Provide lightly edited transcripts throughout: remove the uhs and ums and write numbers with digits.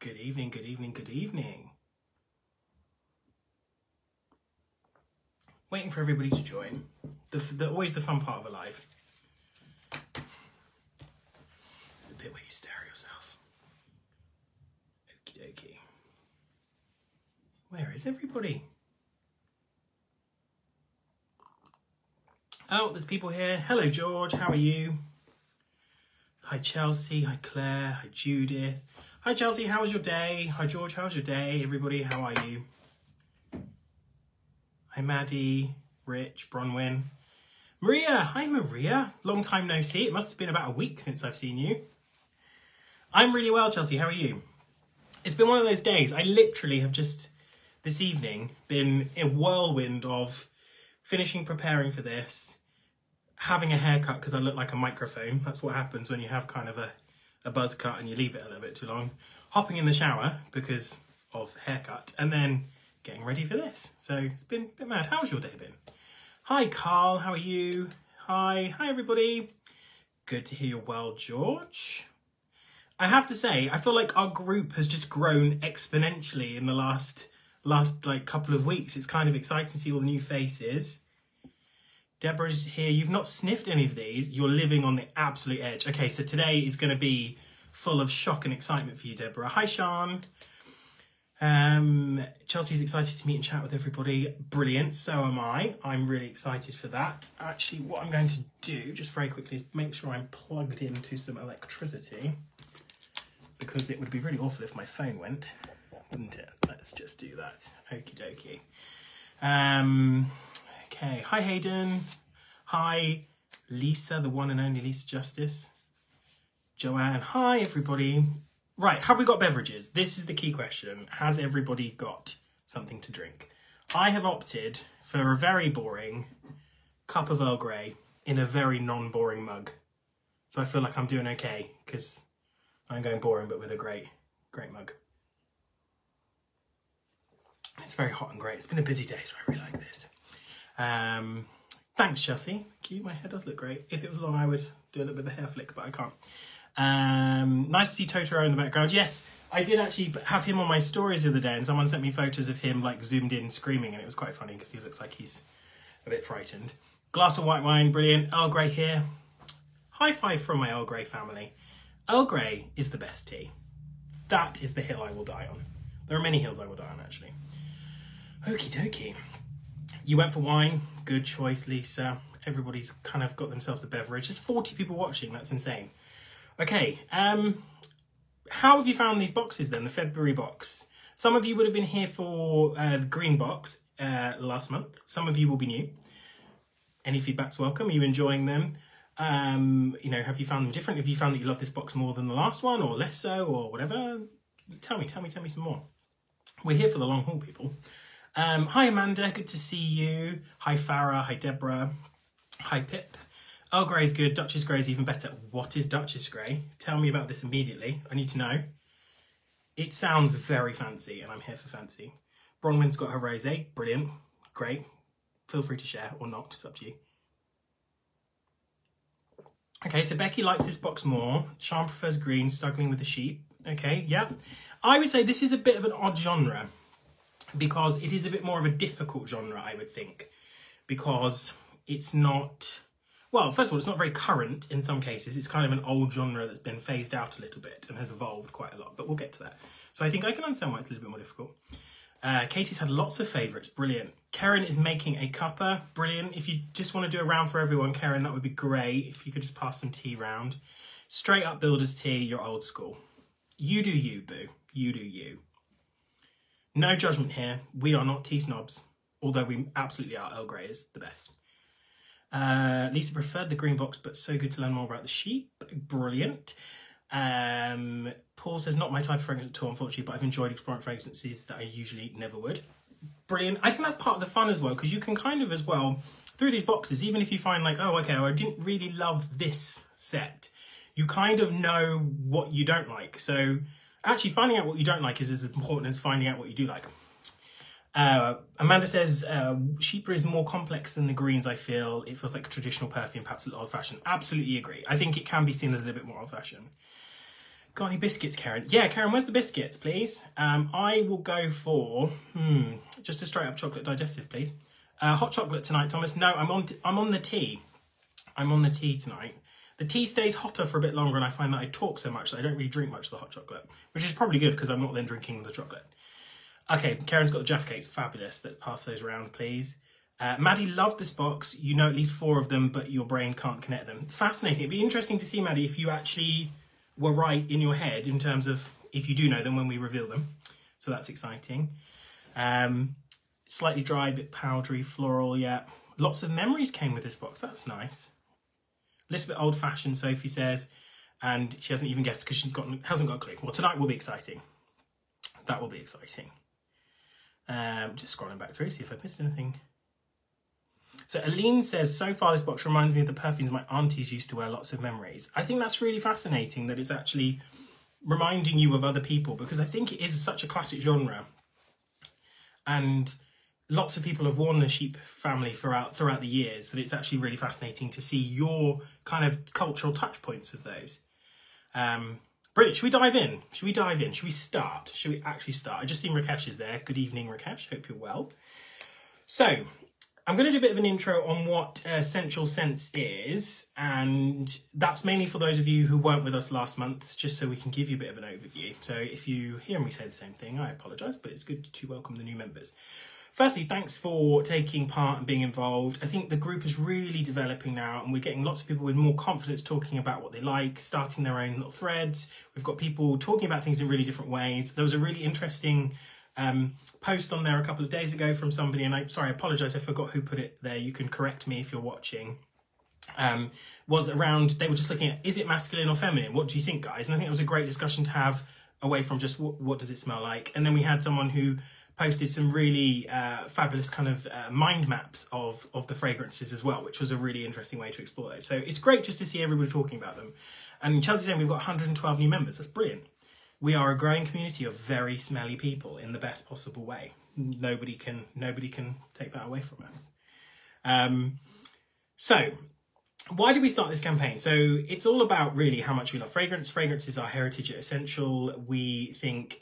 Good evening, good evening, good evening. Waiting for everybody to join. Always the fun part of a live. It's the bit where you stare at yourself. Okie dokie. Where is everybody? Oh, there's people here. Hello, George. How are you? Hi, Chelsea. Hi, Claire. Hi, Judith. Hi, Chelsea. How was your day? Hi, George. How was your day? Everybody, how are you? Hi, Maddie, Rich, Bronwyn. Maria. Hi, Maria. Long time no see. It must have been about a week since I've seen you. I'm really well, Chelsea. How are you? It's been one of those days. I literally have just, this evening, been a whirlwind of finishing preparing for this, having a haircut because I look like a microphone. That's what happens when you have kind of a buzz cut and you leave it a little bit too long. Hopping in the shower because of haircut and then getting ready for this. So it's been a bit mad. How's your day been? Hi, Carl. How are you? Hi everybody. Good to hear you're well, George. I have to say, I feel like our group has just grown exponentially in the last like couple of weeks. It's kind of exciting to see all the new faces. Deborah's here. You've not sniffed any of these. You're living on the absolute edge. Okay, so today is going to be full of shock and excitement for you, Deborah. Hi, Sean. Chelsea's excited to meet and chat with everybody. Brilliant. So am I. I'm really excited for that. Actually, what I'm going to do, just very quickly, is make sure I'm plugged into some electricity, because it would be really awful if my phone went, wouldn't it? Let's just do that. Okie dokie. Okay, hi Hayden. Hi Lisa, the one and only Lisa Justice. Joanne, hi everybody. Right, have we got beverages? This is the key question. Has everybody got something to drink? I have opted for a very boring cup of Earl Grey in a very non-boring mug. So I feel like I'm doing okay because I'm going boring but with a great mug. It's very hot and great. It's been a busy day, so I really like this. Thanks, Chelsea. Thank you. My hair does look great. If it was long, I would do a little bit of a hair flick, but I can't. Nice to see Totoro in the background. Yes, I did actually have him on my stories the other day, and someone sent me photos of him like zoomed in screaming, and it was quite funny because he looks like he's a bit frightened. Glass of white wine, brilliant. Earl Grey here. High five from my Earl Grey family. Earl Grey is the best tea. That is the hill I will die on. There are many hills I will die on, actually. Okie dokie. You went for wine. Good choice, Lisa. Everybody's kind of got themselves a beverage. There's 40 people watching. That's insane. Okay. How have you found these boxes then? The February box. Some of you would have been here for the green box last month. Some of you will be new. Any feedback's welcome. Are you enjoying them? You know, have you found them different? Have you found that you love this box more than the last one, or less so, or whatever? Tell me some more. We're here for the long haul, people. Hi, Amanda. Good to see you. Hi, Farah. Hi, Deborah. Hi, Pip. Earl Grey's good. Duchess Grey's even better. What is Duchess Grey? Tell me about this immediately. I need to know. It sounds very fancy, and I'm here for fancy. Bronwyn's got her rosé. Brilliant. Great. Feel free to share or not. It's up to you. Okay, so Becky likes this box more. Sean prefers green, struggling with the sheep. Okay, yeah. I would say this is a bit of an odd genre because it is a bit more of a difficult genre, I would think, because it's not, well, first of all, it's not very current in some cases. It's kind of an old genre that's been phased out a little bit and has evolved quite a lot, but we'll get to that. So I think I can understand why it's a little bit more difficult. Katie's had lots of favourites. Brilliant. Karen is making a cuppa. Brilliant. If you just want to do a round for everyone, Karen, that would be great. If you could just pass some tea round. Straight up builder's tea. You're old school. You do you, boo. You do you. No judgment here. We are not tea snobs. Although we absolutely are. Earl Grey is the best. Lisa preferred the green box, but so good to learn more about the sheep. Brilliant. Paul says, not my type of fragrance at all, unfortunately, but I've enjoyed exploring fragrances that I usually never would. Brilliant. I think that's part of the fun as well, because you can kind of as well, through these boxes, even if you find like, oh, okay, I didn't really love this set, you kind of know what you don't like. So actually finding out what you don't like is as important as finding out what you do like. Amanda says, Sheep is more complex than the greens, I feel. It feels like a traditional perfume, perhaps a little old-fashioned. Absolutely agree. I think it can be seen as a little bit more old-fashioned. Got any biscuits, Karen? Yeah, Karen, where's the biscuits, please? I will go for, just a straight up chocolate digestive, please. Hot chocolate tonight, Thomas. No, I'm on the tea. I'm on the tea tonight. The tea stays hotter for a bit longer, and I find that I talk so much that I don't really drink much of the hot chocolate, which is probably good because I'm not then drinking the chocolate. Okay, Karen's got the Jaffa cakes. Fabulous. Let's pass those around, please. Maddie loved this box. You know at least 4 of them, but your brain can't connect them. Fascinating. It'd be interesting to see, Maddie, if you actually were right in your head in terms of if you do know them when we reveal them. So that's exciting. Slightly dry, a bit powdery, floral, yeah. Lots of memories came with this box. That's nice. A little bit old-fashioned, Sophie says, and she hasn't even guessed because she hasn't got a clue. Well, tonight will be exciting. That will be exciting. Just scrolling back through, see if I've missed anything. So Aline says, so far this box reminds me of the perfumes my aunties used to wear, lots of memories. I think that's really fascinating that it's actually reminding you of other people, because I think it is such a classic genre. And lots of people have worn the Sheep family throughout the years, that it's actually really fascinating to see your kind of cultural touch points of those. Brilliant. Should we dive in? Should we dive in? Should we start? Should we actually start? I just seen Rakesh is there. Good evening, Rakesh. Hope you're well. So I'm going to do a bit of an intro on what Escentual Scents is, and that's mainly for those of you who weren't with us last month, just so we can give you a bit of an overview. So if you hear me say the same thing, I apologise, but it's good to welcome the new members. Firstly, thanks for taking part and being involved. I think the group is really developing now, and we're getting lots of people with more confidence talking about what they like, starting their own little threads. We've got people talking about things in really different ways. There was a really interesting post on there a couple of days ago from somebody, and I apologise, I forgot who put it there. You can correct me if you're watching. Was around, they were just looking at, is it masculine or feminine? What do you think, guys? And I think it was a great discussion to have away from just what does it smell like. And then we had someone who posted some really fabulous kind of mind maps of the fragrances as well, which was a really interesting way to explore those. So it's great just to see everybody talking about them. And Chelsea's saying we've got 112 new members. That's brilliant. We are a growing community of very smelly people in the best possible way. Nobody can take that away from us. So why did we start this campaign? So it's all about really how much we love fragrance. Fragrance is our heritage at Escentual. We think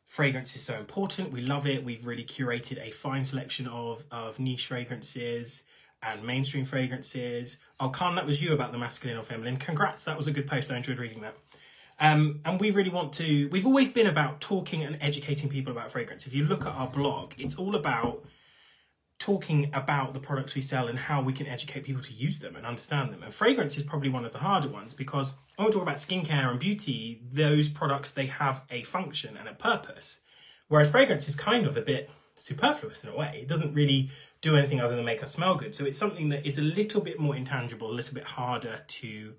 fragrance is so important. We love it. We've really curated a fine selection of niche fragrances and mainstream fragrances. Oh, Khan, that was you about the masculine or feminine. Congrats, that was a good post. I enjoyed reading that. And we really want to, we've always been about talking and educating people about fragrance. If you look at our blog, it's all about talking about the products we sell and how we can educate people to use them and understand them. And fragrance is probably one of the harder ones, because when we talk about skincare and beauty, those products, they have a function and a purpose. Whereas fragrance is kind of a bit superfluous in a way. It doesn't really do anything other than make us smell good. So it's something that is a little bit more intangible, a little bit harder to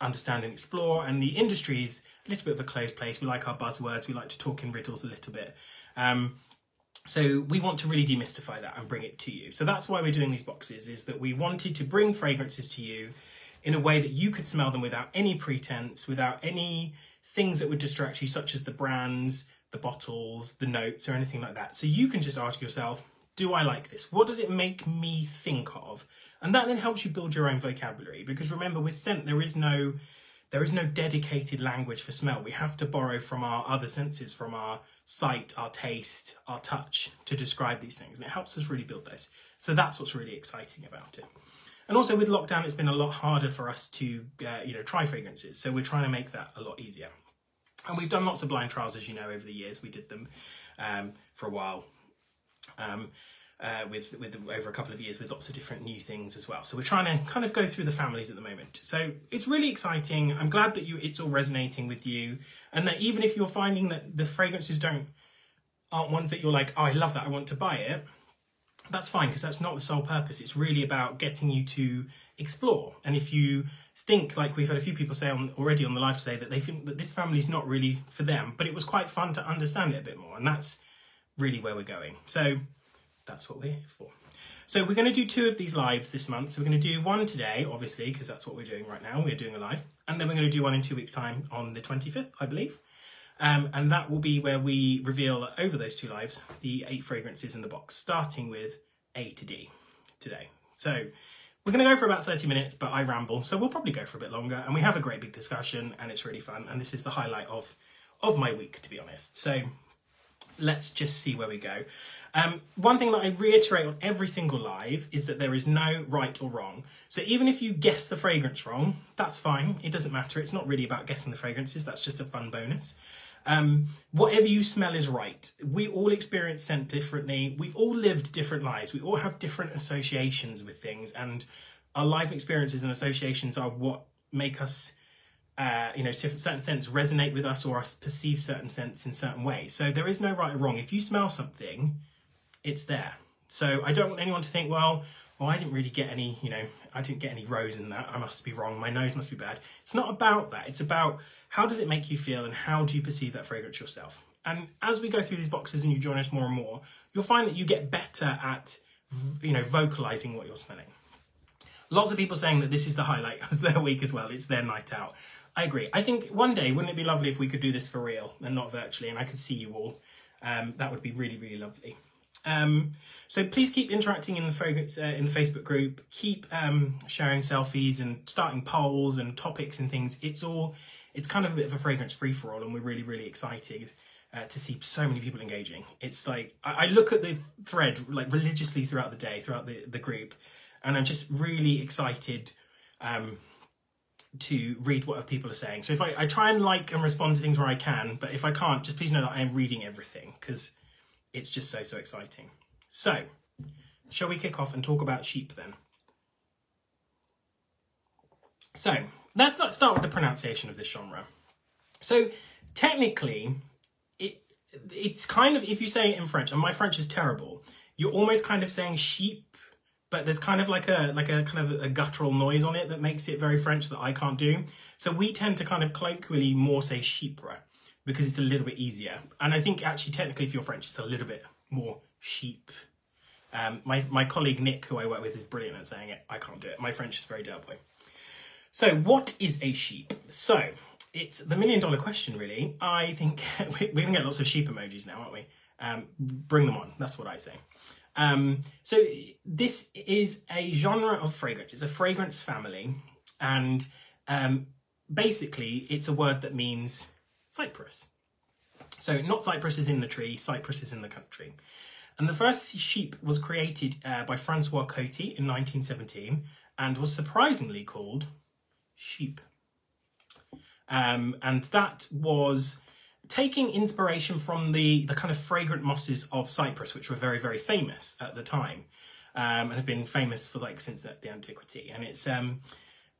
understand and explore. And the industry is a little bit of a closed place. We like our buzzwords. We like to talk in riddles a little bit. So we want to really demystify that and bring it to you. So that's why we're doing these boxes, is that we wanted to bring fragrances to you in a way that you could smell them without any pretense, without any things that would distract you, such as the brands, the bottles, the notes, or anything like that. So you can just ask yourself, do I like this? What does it make me think of? And that then helps you build your own vocabulary, because remember, with scent, there is no dedicated language for smell. We have to borrow from our other senses, from our sight, our taste, our touch, to describe these things. And it helps us really build those. So that's what's really exciting about it. And also with lockdown, it's been a lot harder for us to try fragrances. So we're trying to make that a lot easier. And we've done lots of blind trials, as you know, over the years. We did them for a while. With over a couple of years with lots of different new things as well. So we're trying to kind of go through the families at the moment. So it's really exciting. I'm glad that it's all resonating with you, and that even if you're finding that the fragrances aren't ones that you're like, oh, I love that, I want to buy it, that's fine, because that's not the sole purpose. It's really about getting you to explore. And if you think, like we've had a few people say already on the live today, that they think that this family is not really for them, but it was quite fun to understand it a bit more, and that's really where we're going. So that's what we're here for. So we're going to do 2 of these lives this month. So we're going to do one today, obviously, because that's what we're doing right now. We're doing a live. And then we're going to do one in 2 weeks' time on the 25th, I believe. And that will be where we reveal over those 2 lives the 8 fragrances in the box, starting with A to D today. So We're going to go for about 30 minutes, but I ramble, so we'll probably go for a bit longer, and we have a great big discussion, and it's really fun, and this is the highlight of my week, to be honest. So let's just see where we go. One thing that I reiterate on every single live is that there is no right or wrong. So even if you guess the fragrance wrong, that's fine. It doesn't matter. It's not really about guessing the fragrances. That's just a fun bonus. Whatever you smell is right. We all experience scent differently. We've all lived different lives. We all have different associations with things, and our life experiences and associations are what make us, certain scents resonate with us, or us perceive certain scents in certain ways. So there is no right or wrong. If you smell something, it's there. So I don't want anyone to think, well, I didn't really get any, I didn't get any rose in that. I must be wrong. My nose must be bad. It's not about that. It's about how does it make you feel and how do you perceive that fragrance yourself? And as we go through these boxes and you join us more and more, you'll find that you get better at, vocalizing what you're smelling. Lots of people saying that this is the highlight of their week as well. It's their night out. I agree. I think one day, wouldn't it be lovely if we could do this for real and not virtually, and I could see you all? That would be really, really lovely. So please keep interacting in the fragrance in the Facebook group. Keep sharing selfies and starting polls and topics and things. It's kind of a bit of a fragrance free-for-all, and we're really, really excited to see so many people engaging. It's like I look at the thread like religiously throughout the day, throughout the group, and I'm just really excited to read what people are saying. So if I try and like and respond to things where I can, but if I can't, just please know that I am reading everything, because it's just so exciting. So, shall we kick off and talk about sheep then? So, let's start with the pronunciation of this genre. So, technically, it's kind of, if you say it in French, and my French is terrible, you're almost kind of saying sheep, but there's kind of like a kind of a guttural noise on it that makes it very French that I can't do. So we tend to kind of colloquially more say sheepra, because it's a little bit easier. And I think actually technically if you're French, it's a little bit more sheep. My colleague Nick, who I work with, is brilliant at saying it. I can't do it. My French is very dull boy. So what is a sheep? So it's the $1 million question, really. I think we're going to get lots of sheep emojis now, aren't we? Bring them on. That's what I say. So this is a genre of fragrance. It's a fragrance family. And basically it's a word that means cypress. So not cypress is in the tree, cypress is in the country. And the first sheep was created by Francois Coty in 1917 and was surprisingly called sheep. And that was taking inspiration from the kind of fragrant mosses of Cyprus, which were very, very famous at the time, and have been famous for since the antiquity. And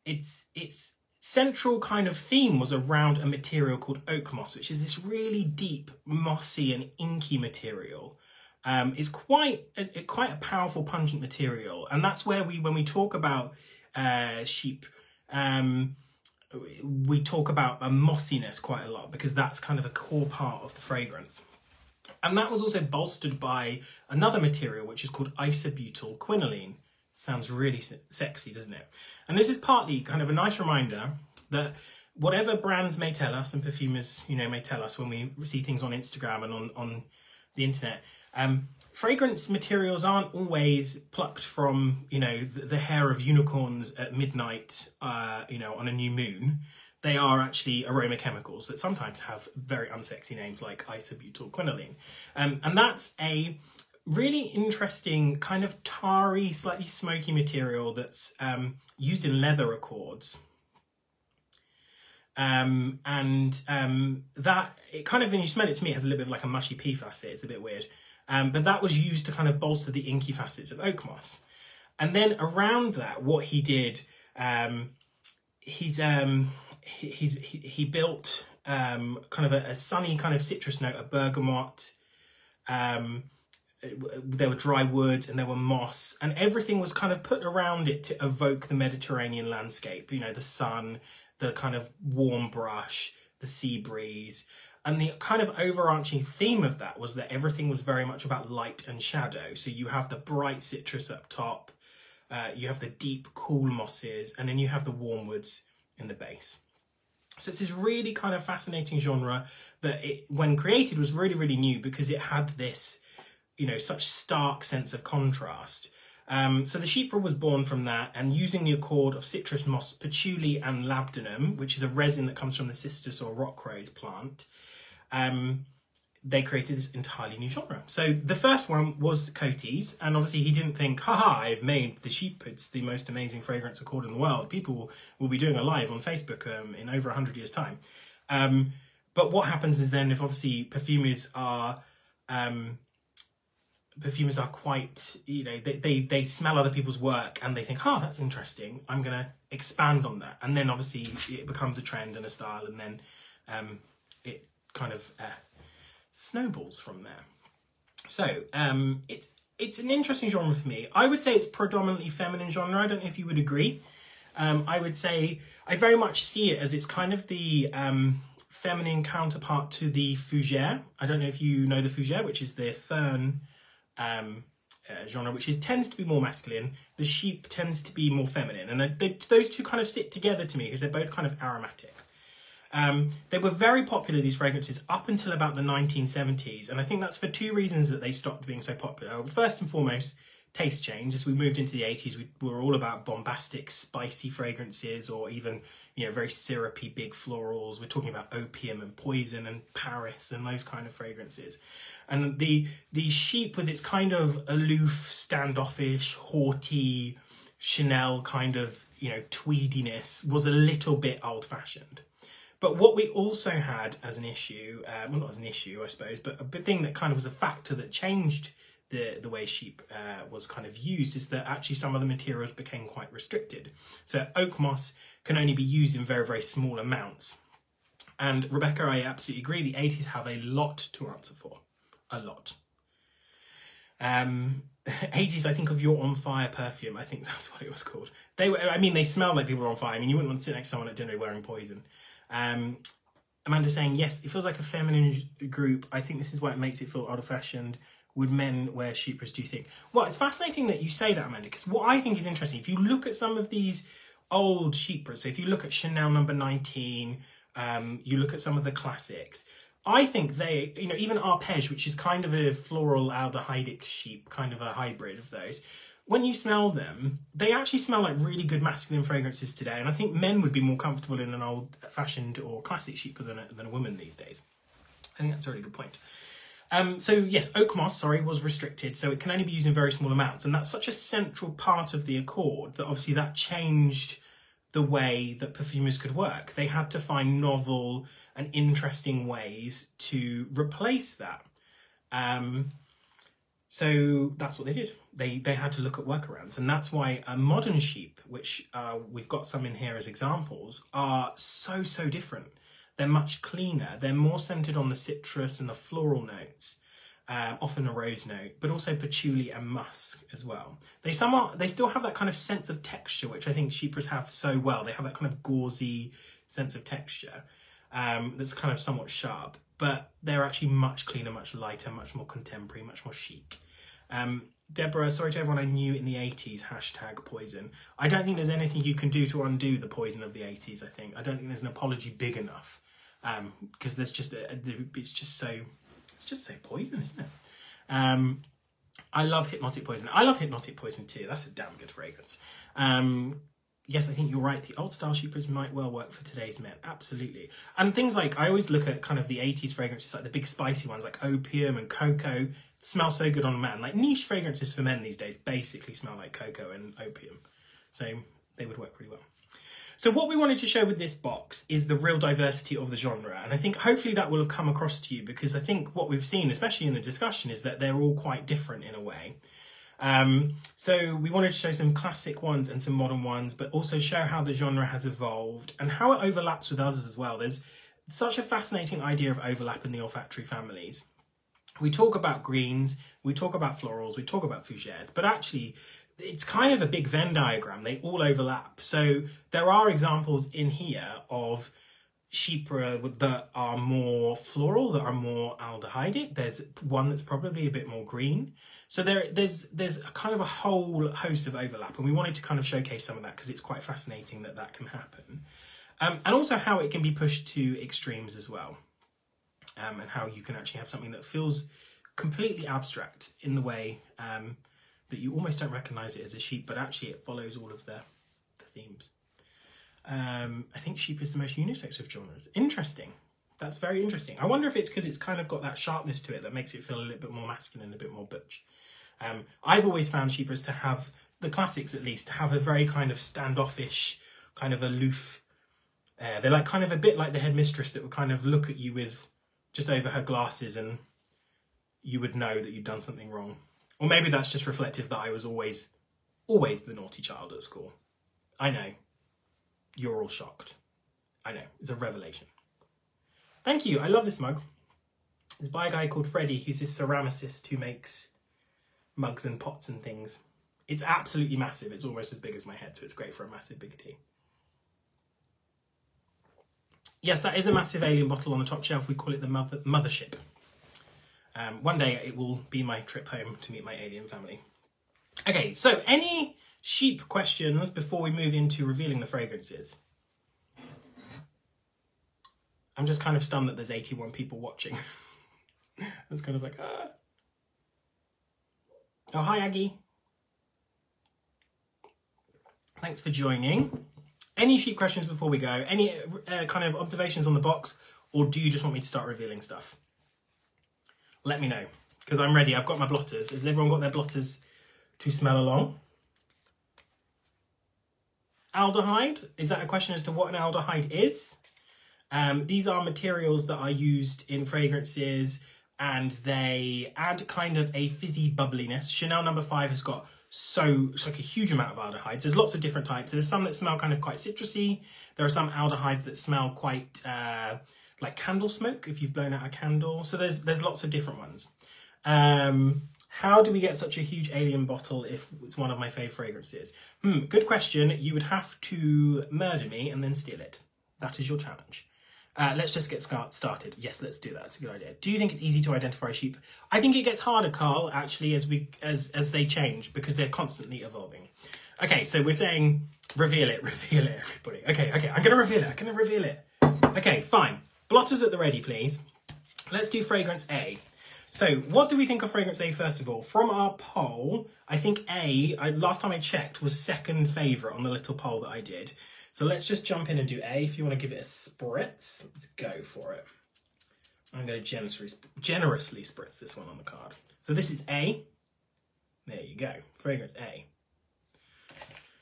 its central kind of theme was around a material called oak moss, which is this really deep, mossy and inky material. It's quite a powerful, pungent material, and that's where when we talk about sheep, we talk about a mossiness quite a lot, because that's kind of a core part of the fragrance. And that was also bolstered by another material, which is called isobutyl quinoline. Sounds really sexy, doesn't it? And this is partly kind of a nice reminder that whatever brands may tell us, and perfumers, may tell us when we see things on Instagram and on the internet, fragrance materials aren't always plucked from, the hair of unicorns at midnight, on a new moon. They are actually aroma chemicals that sometimes have very unsexy names like isobutyl quinoline. And that's a really interesting kind of tarry, slightly smoky material that's used in leather accords. That it kind of, when you smell it, to me, it has a little bit of like a mushy pea facet. It's a bit weird. But that was used to kind of bolster the inky facets of oak moss. And then around that, what he did, he built kind of a sunny kind of citrus note, a bergamot. There were dry woods and there were moss, and everything was kind of put around it to evoke the Mediterranean landscape. The sun, the kind of warm brush, the sea breeze. And the kind of overarching theme of that was that everything was very much about light and shadow. So you have the bright citrus up top, you have the deep, cool mosses, and then you have the warm woods in the base. So it's this really kind of fascinating genre that, when created, was really, really new, because it had this, such stark sense of contrast. So the chypre was born from that, and using the accord of citrus moss, patchouli and labdanum, which is a resin that comes from the cistus or rock rose plant, they created this entirely new genre. So the first one was Coty's, and obviously he didn't think, haha, I've made the chypre, it's the most amazing fragrance accord in the world. People will be doing a live on Facebook in over 100 years' time. But what happens is then, if obviously perfumers are quite, you know, they smell other people's work and they think, oh, that's interesting, I'm going to expand on that. And then obviously it becomes a trend and a style, and then it kind of snowballs from there. So it's an interesting genre for me. I would say it's predominantly feminine genre. I don't know if you would agree. I would say I very much see it as it's kind of the feminine counterpart to the fougere. I don't know if you know the fougere, which is the fern genre, which tends to be more masculine. The chypre tends to be more feminine, and those two kind of sit together to me because they're both kind of aromatic. They were very popular, these fragrances, up until about the 1970s, and I think that's for two reasons that they stopped being so popular. First and foremost, taste change. As we moved into the 80s, we were all about bombastic, spicy fragrances, or even, you know, very syrupy, big florals. We're talking about opium and poison and Paris and those kind of fragrances. And the chypre, with its kind of aloof, standoffish, haughty, Chanel kind of, you know, tweediness, was a little bit old-fashioned. But what we also had as an issue, well, not as an issue, I suppose, but a big thing that kind of was a factor that changed the way chypre was kind of used, is that actually some of the materials became quite restricted. So oak moss can only be used in very, very small amounts. And Rebecca, I absolutely agree, the 80s have a lot to answer for. A lot. 80s, I think of Your On Fire perfume. I think that's what it was called. They were, I mean, they smelled like people were on fire. I mean, you wouldn't want to sit next to someone at dinner wearing poison. Amanda's saying, yes, it feels like a feminine group. I think this is why it makes it feel old-fashioned. Would men wear chypres, do you think? Well, it's fascinating that you say that, Amanda, because what I think is interesting, if you look at some of these old chypres, so if you look at Chanel No. 19, you look at some of the classics, I think they, you know, even Arpège, which is kind of a floral aldehydic chypre, kind of a hybrid of those, when you smell them, they actually smell like really good masculine fragrances today. And I think men would be more comfortable in an old-fashioned or classic chypre than a woman these days. I think that's a really good point. So yes, oak moss, sorry, was restricted, so it can only be used in very small amounts. And that's such a central part of the accord that obviously that changed the way that perfumers could work. They had to find novel and interesting ways to replace that. So that's what they did. They had to look at workarounds, and that's why a modern chypre, which we've got some in here as examples, are so different. They're much cleaner. They're more centered on the citrus and the floral notes, often a rose note, but also patchouli and musk as well. They still have that kind of sense of texture, which I think chypres have so well. They have that kind of gauzy sense of texture that's kind of somewhat sharp, but they're actually much cleaner, much lighter, much more contemporary, much more chic. Deborah, sorry to everyone I knew in the 80s, hashtag poison. I don't think there's anything you can do to undo the poison of the 80s, I think. I don't think there's an apology big enough, because there's just, it's just so poison, isn't it? I love Hypnotic Poison. I love Hypnotic Poison too. That's a damn good fragrance. Yes, I think you're right. The old style chypres might well work for today's men. Absolutely. And things like, I always look at kind of the 80s fragrances, like the big spicy ones like opium and cocoa. Smell so good on a man. Like niche fragrances for men these days basically smell like cocoa and opium. So they would work really well. So what we wanted to show with this box is the real diversity of the genre. And I think hopefully that will have come across to you, because I think what we've seen, especially in the discussion, is that they're all quite different in a way. So we wanted to show some classic ones and some modern ones, but also show how the genre has evolved and how it overlaps with others as well. There's such a fascinating idea of overlap in the olfactory families. We talk about greens, we talk about florals, we talk about fougères, but actually it's kind of a big Venn diagram. They all overlap. So there are examples in here of chypre that are more floral, that are more aldehydic. There's one that's probably a bit more green. So there's a kind of a whole host of overlap, and we wanted to kind of showcase some of that because it's quite fascinating that that can happen. And also how it can be pushed to extremes as well. And how you can actually have something that feels completely abstract in the way that you almost don't recognise it as a sheep, but actually it follows all of the themes. I think sheep is the most unisex of genres. Interesting. That's very interesting. I wonder if it's because it's kind of got that sharpness to it that makes it feel a little bit more masculine, a bit more butch. I've always found sheepers to have, the classics at least, to have a very kind of standoffish, kind of aloof. They're like kind of a bit like the headmistress that would kind of look at you with just over her glasses and you would know that you'd done something wrong. Or maybe that's just reflective that I was always the naughty child at school. I know. You're all shocked. I know. It's a revelation. Thank you. I love this mug. It's by a guy called Freddie, who's this ceramicist who makes mugs and pots and things. It's absolutely massive. It's almost as big as my head, so it's great for a massive big tea. Yes, that is a massive alien bottle on the top shelf. We call it the mothership. One day it will be my trip home to meet my alien family. Okay, so any sheep questions before we move into revealing the fragrances? I'm just kind of stunned that there's 81 people watching. It's kind of like, ah. Oh, hi, Aggie. Thanks for joining. Any sheep questions before we go? Any kind of observations on the box? Or do you just want me to start revealing stuff? Let me know, because I'm ready. I've got my blotters. Has everyone got their blotters to smell along? Aldehyde? Is that a question as to what an aldehyde is? These are materials that are used in fragrances and they add kind of a fizzy bubbliness. Chanel No. 5 has got it's like a huge amount of aldehydes. There's lots of different types. There's some that smell kind of quite citrusy. There are some aldehydes that smell quite like candle smoke, if you've blown out a candle. So there's lots of different ones. How do we get such a huge alien bottle if it's one of my fave fragrances? Good question. You would have to murder me and then steal it. That is your challenge. Let's just get started. Yes, let's do that. That's a good idea. Do you think it's easy to identify sheep? I think it gets harder, Carl, actually, as they change, because they're constantly evolving. Okay, so we're saying reveal it, everybody. Okay, I'm gonna reveal it. Okay, fine. Blotters at the ready, please. Let's do fragrance A. So what do we think of fragrance A, first of all? From our poll, I think A, last time I checked, was second favourite on the little poll that I did. So let's just jump in and do A. If you want to give it a spritz, let's go for it. I'm going to generously spritz this one on the card. So this is A. There you go. Fragrance A.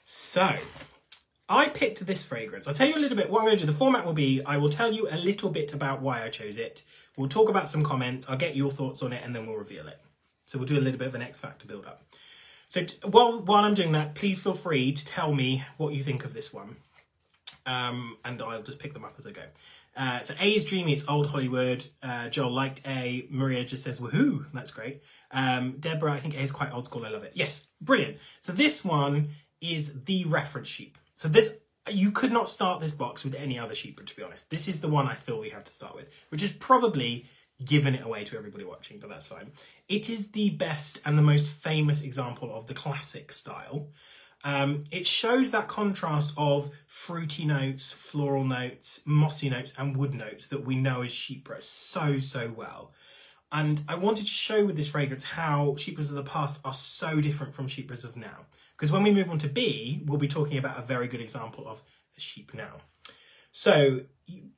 So I picked this fragrance. I'll tell you a little bit what I'm going to do. The format will be, I will tell you a little bit about why I chose it. We'll talk about some comments. I'll get your thoughts on it and then we'll reveal it. So we'll do a little bit of an X Factor build up. So while I'm doing that, please feel free to tell me what you think of this one. And I'll just pick them up as I go. So A is dreamy, it's old Hollywood. Joel liked A. Maria just says, woohoo, that's great. Deborah, I think A is quite old school, I love it. Yes, brilliant. So this one is the reference sheep. So this, you could not start this box with any other sheep, to be honest. This is the one I feel we have to start with, which is probably giving it away to everybody watching, but that's fine. It is the best and the most famous example of the classic style. It shows that contrast of fruity notes, floral notes, mossy notes and wood notes that we know as sheepra so well. And I wanted to show with this fragrance how sheepras of the past are so different from sheepras of now. Because when we move on to B, we'll be talking about a very good example of a sheep now. So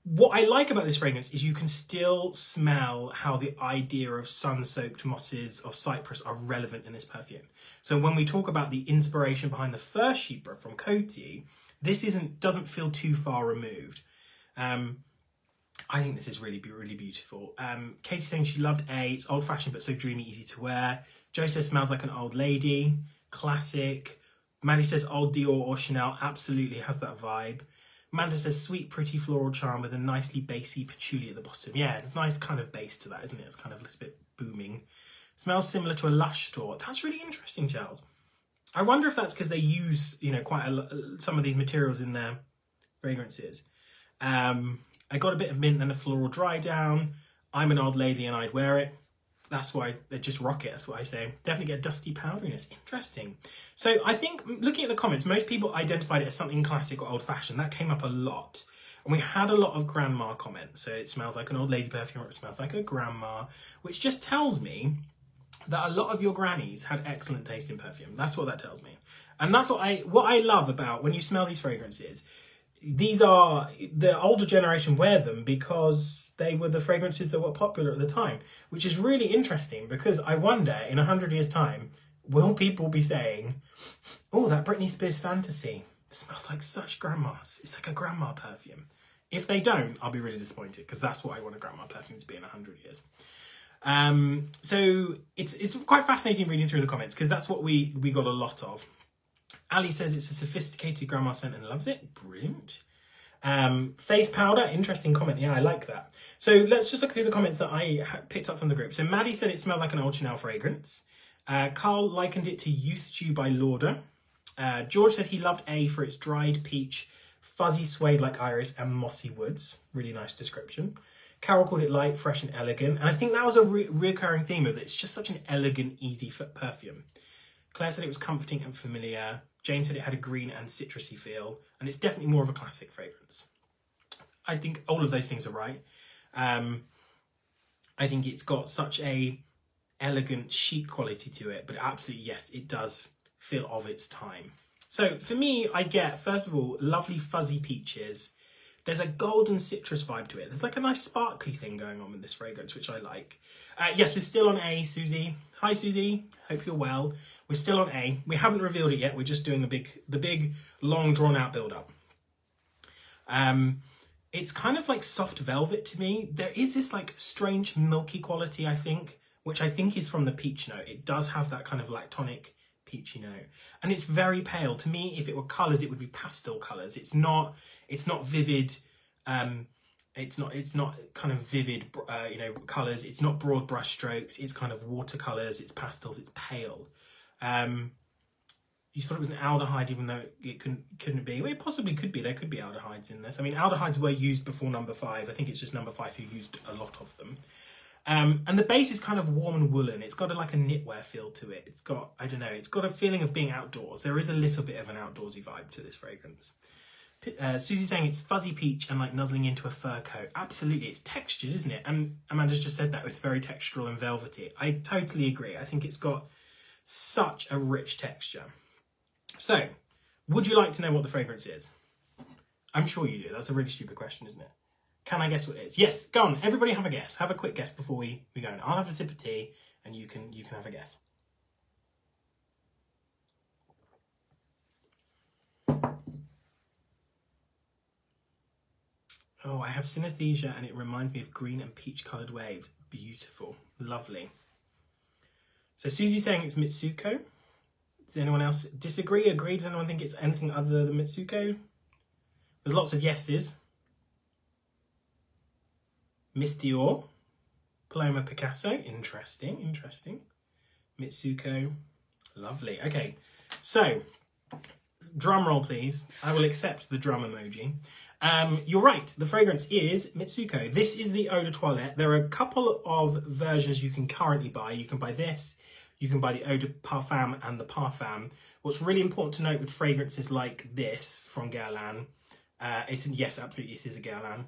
what I like about this fragrance is you can still smell how the idea of sun-soaked mosses of cypress are relevant in this perfume. So when we talk about the inspiration behind the first sheepra from Coty, this doesn't feel too far removed. I think this is really beautiful. Katie's saying she loved A. It's old-fashioned but so dreamy, easy to wear. Jo says smells like an old lady. Classic. Maddie says old Dior or Chanel. Absolutely has that vibe. Amanda says sweet, pretty floral charm with a nicely bassy patchouli at the bottom. Yeah, it's a nice kind of bass to that, isn't it? It's kind of a little bit booming. Smells similar to a Lush store. That's really interesting, Charles. I wonder if that's because they use, you know, quite some of these materials in their fragrances. I got a bit of mint and a floral dry down. I'm an old lady and I'd wear it. That's why they just rock it. That's what I say. Definitely get dusty powderiness. Interesting. So I think looking at the comments, most people identified it as something classic or old fashioned. That came up a lot. And we had a lot of grandma comments. So it smells like an old lady perfume or it smells like a grandma, which just tells me that a lot of your grannies had excellent taste in perfume. That's what that tells me. And that's what I love about when you smell these fragrances. These are, the older generation wear them because they were the fragrances that were popular at the time, which is really interesting because I wonder in 100 years time, will people be saying, oh, that Britney Spears Fantasy smells like such grandma's. It's like a grandma perfume. If they don't, I'll be really disappointed because that's what I want a grandma perfume to be in 100 years. So it's quite fascinating reading through the comments because that's what we got a lot of. Ali says it's a sophisticated grandma scent and loves it. Brilliant. Face powder, interesting comment. Yeah, I like that. So let's just look through the comments that I picked up from the group. So Maddie said it smelled like an Old Chanel fragrance. Carl likened it to Youth Dew by Lauder. George said he loved A for its dried peach, fuzzy suede like iris and mossy woods. Really nice description. Carol called it light, fresh and elegant. And I think that was a reoccurring theme of it. It's just such an elegant, easy perfume. Claire said it was comforting and familiar. Jane said it had a green and citrusy feel. And it's definitely more of a classic fragrance. I think all of those things are right. I think it's got such a elegant, chic quality to it. But absolutely, yes, it does feel of its time. So for me, I get, first of all, lovely fuzzy peaches. There's a golden citrus vibe to it. There's like a nice sparkly thing going on with this fragrance, which I like. Yes, we're still on A, Susie. Hi, Susie. Hope you're well. We're still on A. We haven't revealed it yet. We're just doing the big, long, drawn-out build-up. It's kind of like soft velvet to me. There is this like strange milky quality, I think, which I think is from the peach note. It does have that kind of lactonic peachy note. And it's very pale. To me, if it were colours, it would be pastel colours. It's not vivid. It's not kind of vivid, you know, colours. It's not broad brush strokes. It's kind of watercolours. It's pastels. It's pale. You thought it was an aldehyde, even though it couldn't be. Well, it possibly could be. There could be aldehydes in this. I mean, aldehydes were used before number 5. I think it's just number 5 who used a lot of them. And the base is kind of warm and woolen. It's got like a knitwear feel to it. It's got, I don't know, it's got a feeling of being outdoors. There is a little bit of an outdoorsy vibe to this fragrance. Susie's saying it's fuzzy peach and like nuzzling into a fur coat. Absolutely, it's textured, isn't it? And Amanda's just said that it's very textural and velvety. I totally agree. I think it's got such a rich texture. So, would you like to know what the fragrance is? I'm sure you do. That's a really stupid question, isn't it? Can I guess what it is? Yes, go on. Everybody have a guess. Have a quick guess before we go. I'll have a sip of tea and you can have a guess. Oh, I have synesthesia and it reminds me of green and peach coloured waves. Beautiful. Lovely. So Susie's saying it's Mitsuko. Does anyone else disagree, agree? Does anyone think it's anything other than Mitsuko? There's lots of yeses. Miss Dior. Paloma Picasso. Interesting, interesting. Mitsuko. Lovely. Okay, so drum roll, please. I will accept the drum emoji. You're right, the fragrance is Mitsuko. This is the Eau de Toilette. There are a couple of versions you can currently buy. You can buy this, you can buy the Eau de Parfum and the Parfum. What's really important to note with fragrances like this from Guerlain, yes, absolutely, it is a Guerlain,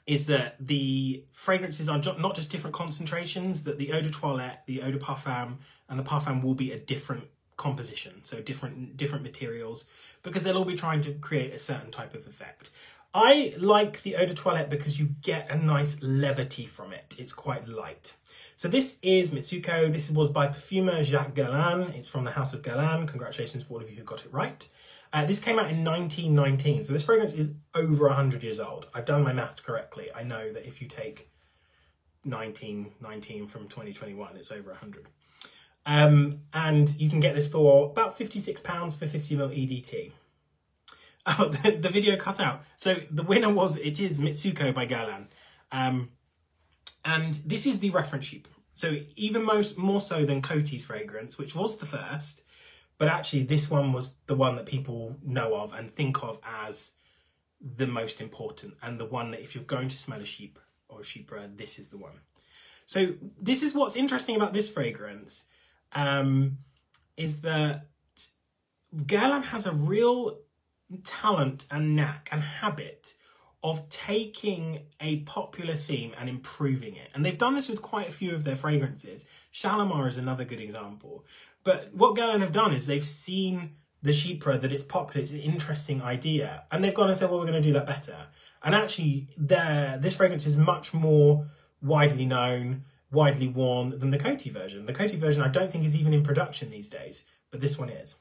is that the fragrances are not just different concentrations, that the Eau de Toilette, the Eau de Parfum and the Parfum will be a different composition, so different materials, because they'll all be trying to create a certain type of effect. I like the Eau de Toilette because you get a nice levity from it. It's quite light. So this is Mitsuko. This was by perfumer Jacques Guerlain. It's from the House of Guerlain. Congratulations for all of you who got it right. This came out in 1919, so this fragrance is over 100 years old. I've done my maths correctly. I know that if you take 1919 from 2021, it's over 100. And you can get this for about £56 for 50ml EDT. Oh, the video cut out. So the winner it is Mitsuko by Guerlain. And this is the reference sheet. So even more so than Coty's fragrance, which was the first, but actually this one was the one that people know of and think of as the most important, and the one that if you're going to smell a sheep or a chypre, this is the one. So this is what's interesting about this fragrance, is that Guerlain has a real talent and knack and habit of taking a popular theme and improving it. And they've done this with quite a few of their fragrances. Shalimar is another good example. But what Guerlain have done is they've seen the Chypre, that it's popular, it's an interesting idea. And they've gone and said, well, we're going to do that better. And actually, this fragrance is much more widely known, widely worn than the Coty version. The Coty version I don't think is even in production these days, but this one is.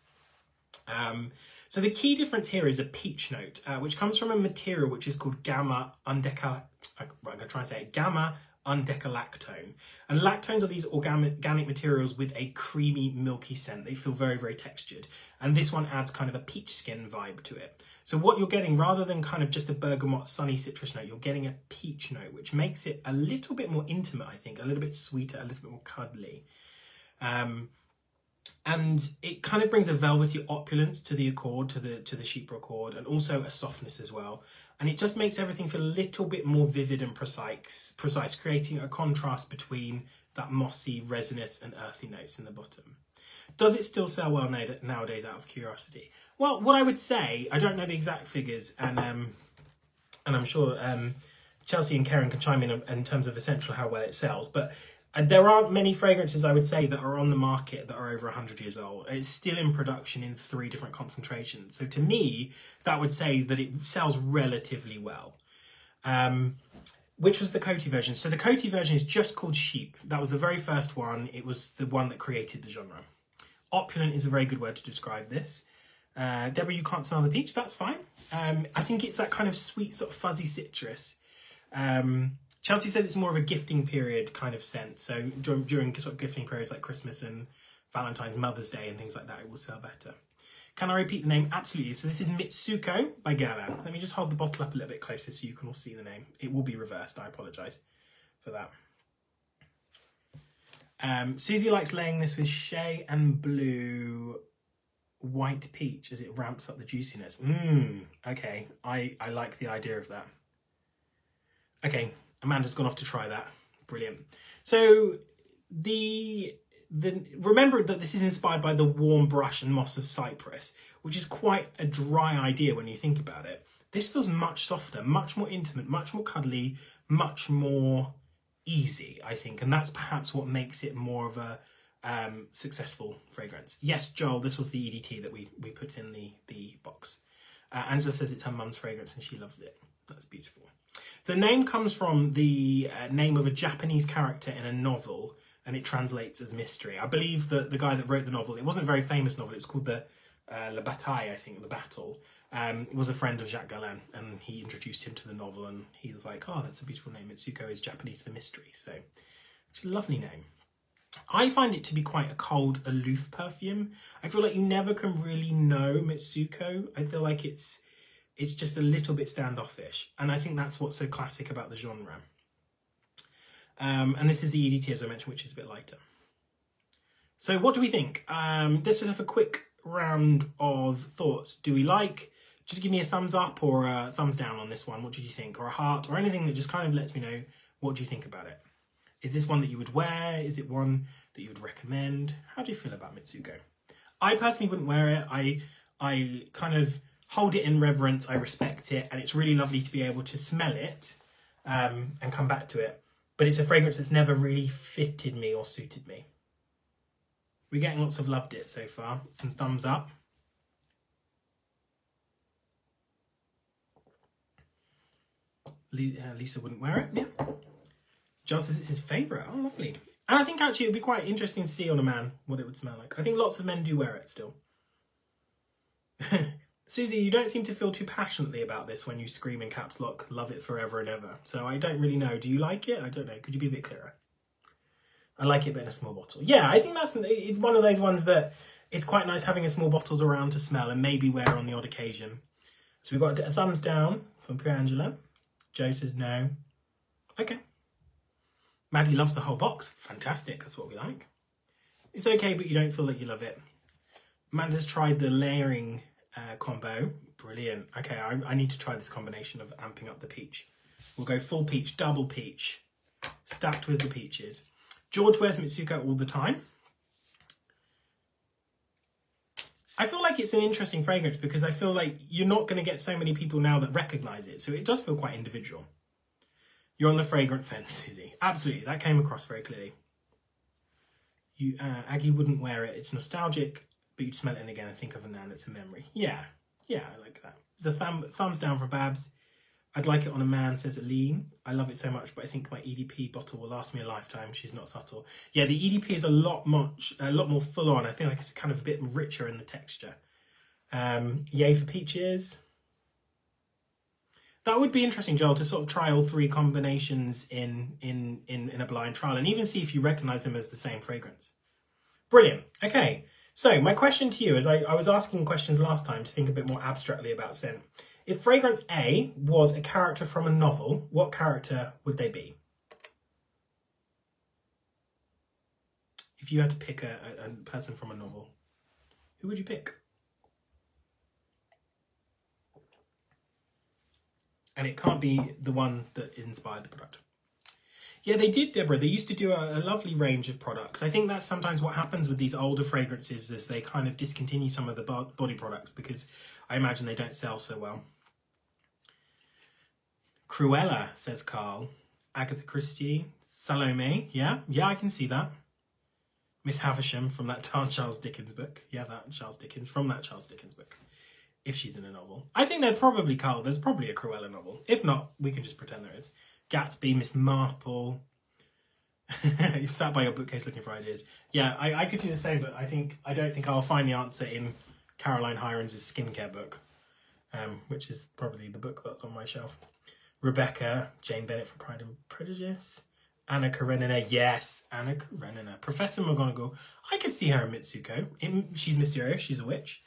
So the key difference here is a peach note, which comes from a material which is called gamma undecalactone. And lactones are these organic materials with a creamy, milky scent. They feel very, very textured. And this one adds kind of a peach skin vibe to it. So what you're getting, rather than kind of just a bergamot, sunny citrus note, you're getting a peach note, which makes it a little bit more intimate, I think, a little bit sweeter, a little bit more cuddly. And it kind of brings a velvety opulence to the accord, to the Chypre accord, and also a softness as well. And it just makes everything feel a little bit more vivid and precise, creating a contrast between that mossy, resinous and earthy notes in the bottom. Does it still sell well nowadays, out of curiosity? Well, what I would say, I don't know the exact figures, and I'm sure Chelsea and Karen can chime in terms of Escentual, how well it sells, but there aren't many fragrances, I would say, that are on the market that are over 100 years old. It's still in production in 3 different concentrations. So to me, that would say that it sells relatively well. Which was the Coty version? So the Coty version is just called Chypre. That was the very first one. It was the one that created the genre. Opulent is a very good word to describe this. Deborah, you can't smell the peach. That's fine. I think it's that kind of sweet, sort of fuzzy citrus. Chelsea says it's more of a gifting period kind of scent. So during sort of gifting periods like Christmas and Valentine's, Mother's Day and things like that, it will sell better. Can I repeat the name? Absolutely. So this is Mitsuko by Guerlain. Let me just hold the bottle up a little bit closer so you can all see the name. It will be reversed. I apologise for that. Susie likes laying this with Shea and Blue White Peach as it ramps up the juiciness. Okay. I like the idea of that. Okay. Amanda's gone off to try that. Brilliant. So remember that this is inspired by the warm brush and moss of cypress, which is quite a dry idea when you think about it. This feels much softer, much more intimate, much more cuddly, much more easy, I think. And that's perhaps what makes it more of a successful fragrance. Yes, Joel, this was the EDT that we put in the box. Angela says it's her mum's fragrance and she loves it. That's beautiful. The name comes from the name of a Japanese character in a novel, and it translates as mystery. I believe that the guy that wrote the novel, it wasn't a very famous novel, it was called La Bataille, I think, The Battle. It was a friend of Jacques Guerlain, and he introduced him to the novel, and he was like, oh, that's a beautiful name. Mitsuko is Japanese for mystery, so it's a lovely name. I find it to be quite a cold, aloof perfume. I feel like you never can really know Mitsuko. I feel like it's just a little bit standoffish. And I think that's what's so classic about the genre. And this is the EDT, as I mentioned, which is a bit lighter. So what do we think? Let's just have a quick round of thoughts. Do we like? Just give me a thumbs up or a thumbs down on this one. What did you think? Or a heart or anything that just kind of lets me know what do you think about it. Is this one that you would wear? Is it one that you would recommend? How do you feel about Mitsuko? I personally wouldn't wear it. I kind of hold it in reverence, I respect it, and it's really lovely to be able to smell it and come back to it. But it's a fragrance that's never really fitted me or suited me. We're getting lots of loved it so far. Some thumbs up. Lisa wouldn't wear it, yeah. Joel says it's his favourite. Oh, lovely. And I think actually it would be quite interesting to see on a man what it would smell like. I think lots of men do wear it still. Susie, you don't seem to feel too passionately about this when you scream in caps lock, love it forever and ever. So I don't really know. Do you like it? I don't know. Could you be a bit clearer? I like it, but in a small bottle. Yeah, I think it's one of those ones that it's quite nice having a small bottle around to smell and maybe wear on the odd occasion. So we've got a thumbs down from Pure Angela. Joe says no. Okay. Maddie loves the whole box. Fantastic. That's what we like. It's okay, but you don't feel like you love it. Amanda's tried the layering combo. Brilliant. Okay, I need to try this combination of amping up the peach. We'll go full peach, double peach, stacked with the peaches. George wears Mitsuko all the time. I feel like it's an interesting fragrance because I feel like you're not going to get so many people now that recognise it. So it does feel quite individual. You're on the fragrant fence, Susie. Absolutely, that came across very clearly. Aggie wouldn't wear it. It's nostalgic, but you'd smell it and again and think of a nan. It's a memory. Yeah, I like that. There's a thumbs down from Babs. I'd like it on a man, says Aline. I love it so much, but I think my EDP bottle will last me a lifetime. She's not subtle. Yeah, the EDP is a lot more full on. I feel like it's kind of a bit richer in the texture. Yay for peaches. That would be interesting, Joel, to sort of try all three combinations in a blind trial and even see if you recognise them as the same fragrance. Brilliant. Okay, so my question to you is, I was asking questions last time to think a bit more abstractly about scent. If fragrance A was a character from a novel, what character would they be? If you had to pick a person from a novel, who would you pick? And it can't be the one that inspired the product. Yeah, they did, Deborah. They used to do a lovely range of products. I think that's sometimes what happens with these older fragrances is they kind of discontinue some of the body products because I imagine they don't sell so well. Cruella, says Carl. Agatha Christie. Salome. Yeah, I can see that. Miss Havisham from that Charles Dickens book. Yeah, from that Charles Dickens book. If she's in a novel. I think they're probably, Carl, there's probably a Cruella novel. If not, we can just pretend there is. Gatsby, Miss Marple. You've sat by your bookcase looking for ideas. Yeah, I could do the same, but I don't think I'll find the answer in Caroline Hirons' skincare book, which is probably the book that's on my shelf. Rebecca, Jane Bennett from Pride and Prejudice. Anna Karenina, yes, Anna Karenina. Professor McGonagall, I could see her in Mitsuko. She's mysterious, she's a witch.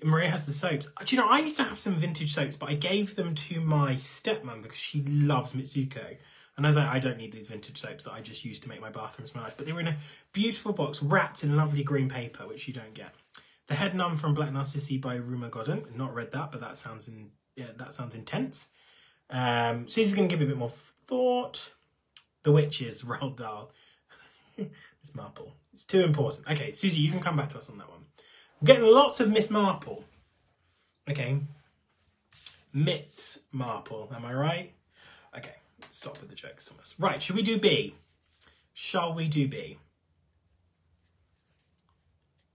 Maria has the soaps. Do you know, I used to have some vintage soaps, but I gave them to my stepmom because she loves Mitsuko. And I was like, I don't need these vintage soaps that I just used to make my bathroom smell nice. But they were in a beautiful box, wrapped in lovely green paper, which you don't get. The Head Nun from Black Narcissi by Ruma Godden. Not read that, but that sounds intense. Susie's going to give it a bit more thought. The Witches, Roald Dahl. Miss Marple. It's too important. Okay, Susie, you can come back to us on that one. We're getting lots of Miss Marple. Okay. Miss Marple, am I right? Okay, stop with the jokes, Thomas. Right, should we do B? Shall we do B?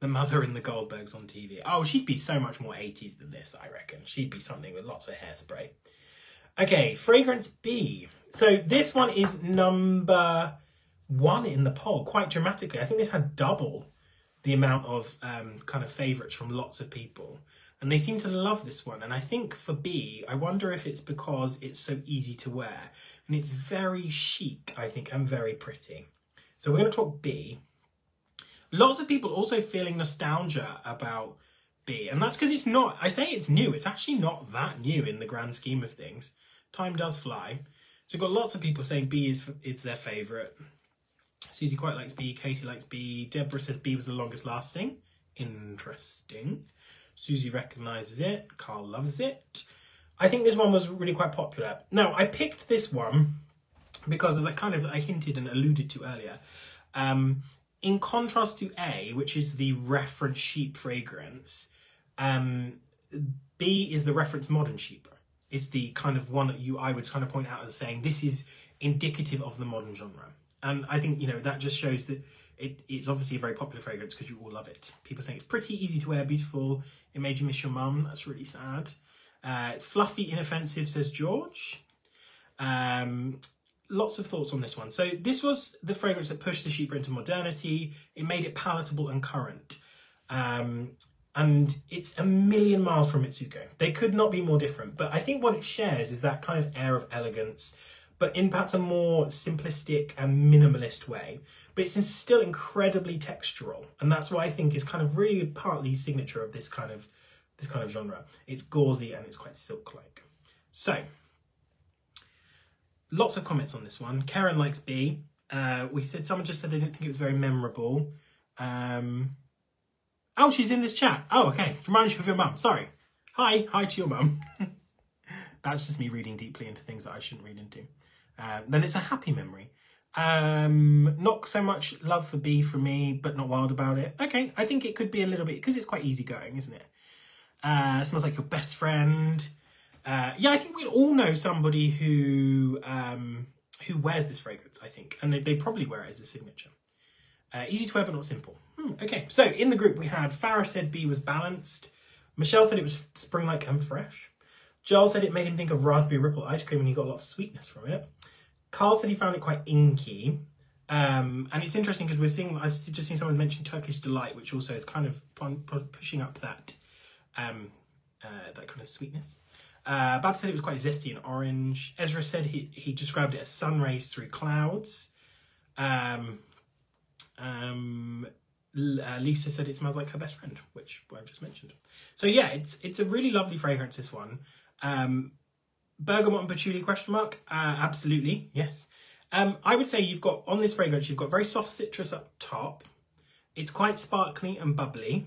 The mother in the Goldbergs on TV. Oh, she'd be so much more 80s than this, I reckon. She'd be something with lots of hairspray. Okay, fragrance B. So this one is number 1 in the poll, quite dramatically. I think this had double the amount of kind of favourites from lots of people. And they seem to love this one. And I think for B, I wonder if it's because it's so easy to wear. And it's very chic, I think, and very pretty. So we're going to talk B. Lots of people also feeling nostalgia about B. And that's because it's not, I say it's new, it's actually not that new in the grand scheme of things. Time does fly. So we've got lots of people saying B is their favourite. Susie quite likes B, Katie likes B, Deborah says B was the longest lasting. Interesting. Susie recognises it, Carl loves it. I think this one was really quite popular. Now, I picked this one because, as I hinted and alluded to earlier, in contrast to A, which is the reference sheep fragrance, B is the reference modern sheep. It's the kind of one that I would kind of point out as saying this is indicative of the modern genre. And I think, you know, that just shows that it's obviously a very popular fragrance because you all love it. People saying it's pretty, easy to wear, beautiful. It made you miss your mum. That's really sad. It's fluffy, inoffensive, says George. Lots of thoughts on this one. So this was the fragrance that pushed the sheep into modernity. It made it palatable and current. And it's a million miles from Mitsuko. They could not be more different. But I think what it shares is that kind of air of elegance, but in perhaps a more simplistic and minimalist way. But it's still incredibly textural. And that's what I think is kind of really partly signature of this kind of genre. It's gauzy and it's quite silk-like. So, lots of comments on this one. Karen likes B. Someone just said they didn't think it was very memorable. Oh, she's in this chat. Oh, okay. Reminds you of your mum. Sorry. Hi to your mum. That's just me reading deeply into things that I shouldn't read into. Then it's a happy memory. Not so much love for B for me, but not wild about it. Okay, I think it could be a little bit, because it's quite easygoing, isn't it? Smells like your best friend. Yeah, I think we all know somebody who wears this fragrance, I think, and they probably wear it as a signature. Easy to wear, but not simple. Okay, so in the group we had Farah said B was balanced. Michelle said it was spring-like and fresh. Joel said it made him think of raspberry ripple ice cream and he got a lot of sweetness from it. Carl said he found it quite inky. And it's interesting because I've just seen someone mention Turkish Delight, which also is kind of pushing up that kind of sweetness. Bab said it was quite zesty and orange. Ezra said he described it as sun rays through clouds. Lisa said it smells like her best friend, which I've just mentioned. So yeah, it's a really lovely fragrance, this one. Bergamot and patchouli, question mark? Absolutely, yes. I would say you've got, on this fragrance, you've got very soft citrus up top. It's quite sparkly and bubbly,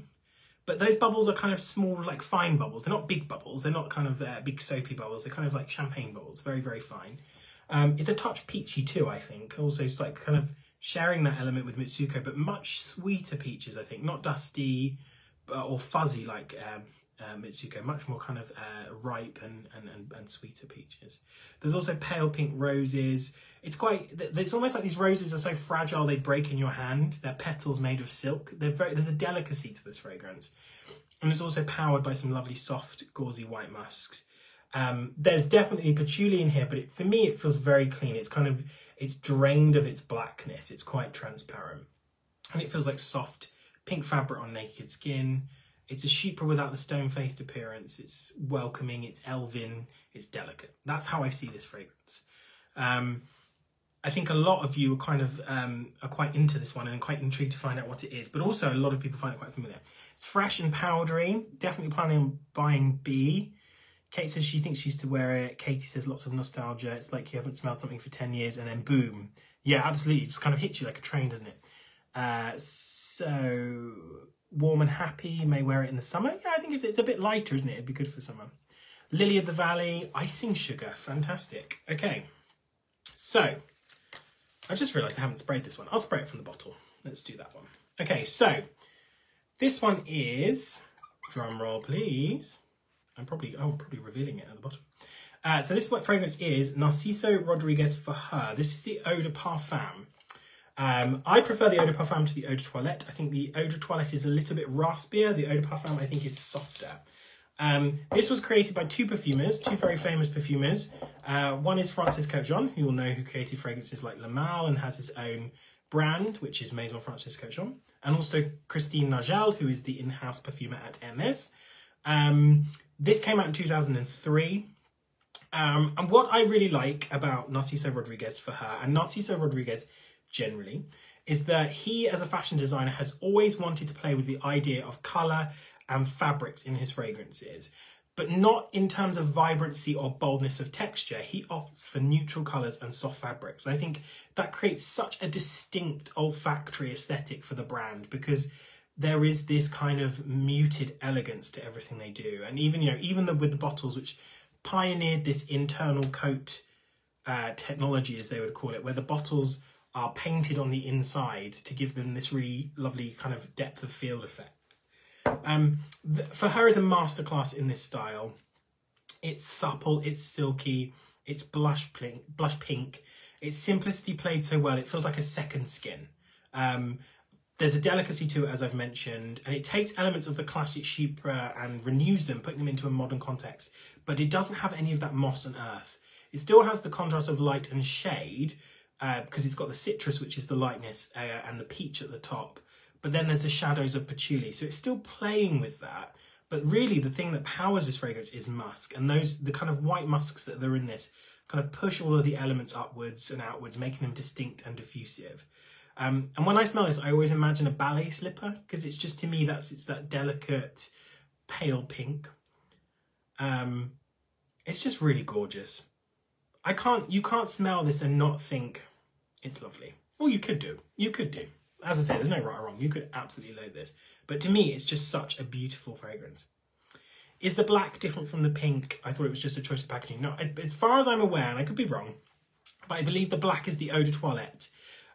but those bubbles are kind of small, like fine bubbles. They're not big bubbles. They're not kind of big soapy bubbles. They're kind of like champagne bubbles, very, very fine. It's a touch peachy too, I think. Also, it's like kind of sharing that element with Mitsuko, but much sweeter peaches, I think. Not dusty or fuzzy like Mitsuko, much more kind of ripe and sweeter peaches. There's also pale pink roses. It's almost like these roses are so fragile they break in your hand. They're petals made of silk. There's a delicacy to this fragrance. And it's also powered by some lovely soft gauzy white musks. There's definitely patchouli in here, but for me it feels very clean. It's drained of its blackness. It's quite transparent. And it feels like soft pink fabric on naked skin. It's a chypre without the stone-faced appearance. It's welcoming, it's elven, it's delicate. That's how I see this fragrance. I think a lot of you are kind of are quite into this one and quite intrigued to find out what it is, but also a lot of people find it quite familiar. It's fresh and powdery. Definitely planning on buying B. Kate says she thinks she used to wear it. Katie says lots of nostalgia. It's like you haven't smelled something for 10 years and then boom. Yeah, absolutely. It just kind of hits you like a train, doesn't it? So warm and happy, may wear it in the summer. Yeah, I think it's a bit lighter, isn't it? It'd be good for summer. Lily of the Valley, icing sugar, fantastic. Okay, so I just realised I haven't sprayed this one. I'll spray it from the bottle. Let's do that one. Okay, so this one is, drum roll please. I'm probably revealing it at the bottom. So this fragrance is Narciso Rodriguez for Her. This is the Eau de Parfum. I prefer the Eau de Parfum to the Eau de Toilette. I think the Eau de Toilette is a little bit raspier. The Eau de Parfum, I think, is softer. This was created by two perfumers, two very famous perfumers. One is Francis Kurkdjian, who you'll know, who created fragrances like Le Mal and has his own brand, which is Maison Francis Kurkdjian. And also Christine Nagel, who is the in-house perfumer at Hermès. This came out in 2003. And what I really like about Narciso Rodriguez for Her, and Narciso Rodriguez generally, is that he, as a fashion designer, has always wanted to play with the idea of colour and fabrics in his fragrances, but not in terms of vibrancy or boldness of texture. He opts for neutral colours and soft fabrics. I think that creates such a distinct olfactory aesthetic for the brand, because there is this kind of muted elegance to everything they do. And even with the bottles, which pioneered this internal coat technology, as they would call it, where the bottles are painted on the inside to give them this really lovely kind of depth of field effect. For Her is a masterclass in this style. It's supple, it's silky, it's blush pink. Its simplicity played so well, it feels like a second skin. There's a delicacy to it, as I've mentioned, and it takes elements of the classic chypre and renews them, putting them into a modern context, but it doesn't have any of that moss and earth. It still has the contrast of light and shade, because it's got the citrus, which is the lightness, and the peach at the top. But then there's the shadows of patchouli. So it's still playing with that. But really the thing that powers this fragrance is musk. And the kind of white musks that are in this kind of push all of the elements upwards and outwards, making them distinct and diffusive. And when I smell this, I always imagine a ballet slipper, because it's just, to me, it's that delicate pale pink. It's just really gorgeous. You can't smell this and not think it's lovely. Well, you could do. As I say, there's no right or wrong. You could absolutely load this. But to me, it's just such a beautiful fragrance. Is the black different from the pink? I thought it was just a choice of packaging. No, as far as I'm aware, and I could be wrong, but I believe the black is the Eau de Toilette.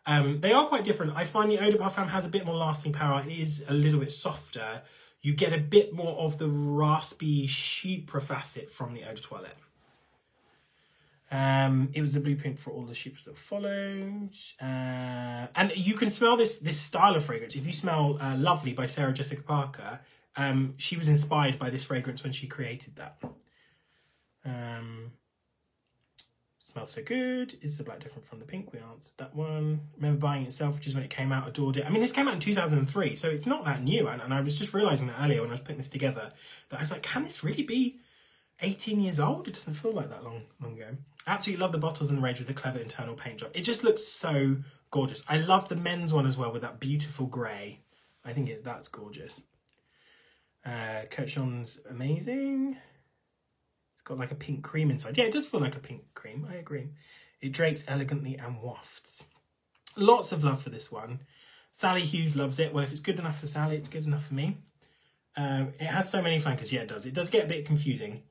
They are quite different. I find the Eau de Parfum has a bit more lasting power. It is a little bit softer. You get a bit more of the raspy chypre facet from the Eau de Toilette. It was the blueprint for all the chypres that followed. And you can smell this style of fragrance. If you smell Lovely by Sarah Jessica Parker, she was inspired by this fragrance when she created that. Smells so good. Is the black different from the pink? We answered that one. Remember buying it itself, which is when it came out, adored it. I mean, this came out in 2003, so it's not that new. And I was just realising that earlier when I was putting this together, that I was like, can this really be 18 years old? It doesn't feel like that long ago. Absolutely love the bottles and the range with the clever internal paint job. It just looks so gorgeous. I love the men's one as well with that beautiful grey. I think that's gorgeous. Cochon's amazing. It's got like a pink cream inside. Yeah, it does feel like a pink cream. I agree. It drapes elegantly and wafts. Lots of love for this one. Sally Hughes loves it. Well, if it's good enough for Sally, it's good enough for me. It has so many flankers. Yeah, it does. It does get a bit confusing.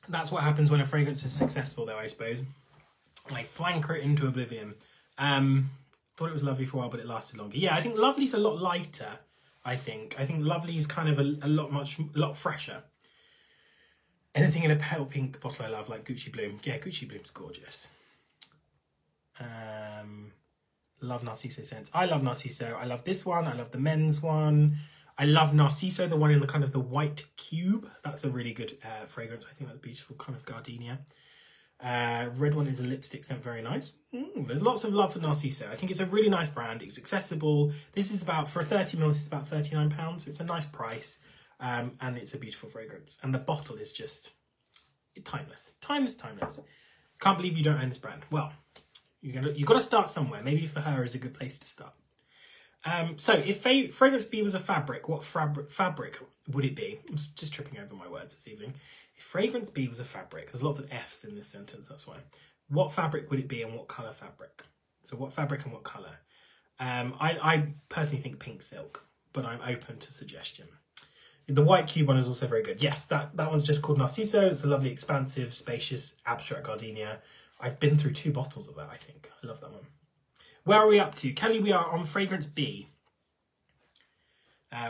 That's what happens when a fragrance is successful, though, I suppose. I flanker it into oblivion. Thought it was lovely for a while, but it lasted longer. Yeah, I think Lovely's a lot lighter. I think Lovely is kind of a lot fresher. Anything in a pale pink bottle I love, like Gucci Bloom. Yeah, Gucci Bloom's gorgeous. Love Narciso scents. I love Narciso. I love this one. I love the men's one. I love Narciso, the one in the kind of the white cube. That's a really good fragrance. I think that's beautiful, kind of gardenia. Red one is a lipstick scent, very nice. There's lots of love for Narciso. I think it's a really nice brand. It's accessible. This is about, for 30 ml, it's about £39, so it's a nice price. And it's a beautiful fragrance. And the bottle is just timeless. Timeless. Can't believe you don't own this brand. Well, you've got to start somewhere. Maybe for her is a good place to start. So if Fragrance B was a fabric, what fabric would it be? I'm just tripping over my words this evening. If Fragrance B was a fabric, there's lots of F's in this sentence, that's why. What fabric would it be and what colour fabric? So what fabric and what colour? I personally think pink silk, but I'm open to suggestion. The white cube one is also very good. Yes, that one's just called Narciso. It's a lovely, expansive, spacious, abstract gardenia. I've been through 2 bottles of that, I think. I love that one. Where are we up to? Kelly, we are on Fragrance B,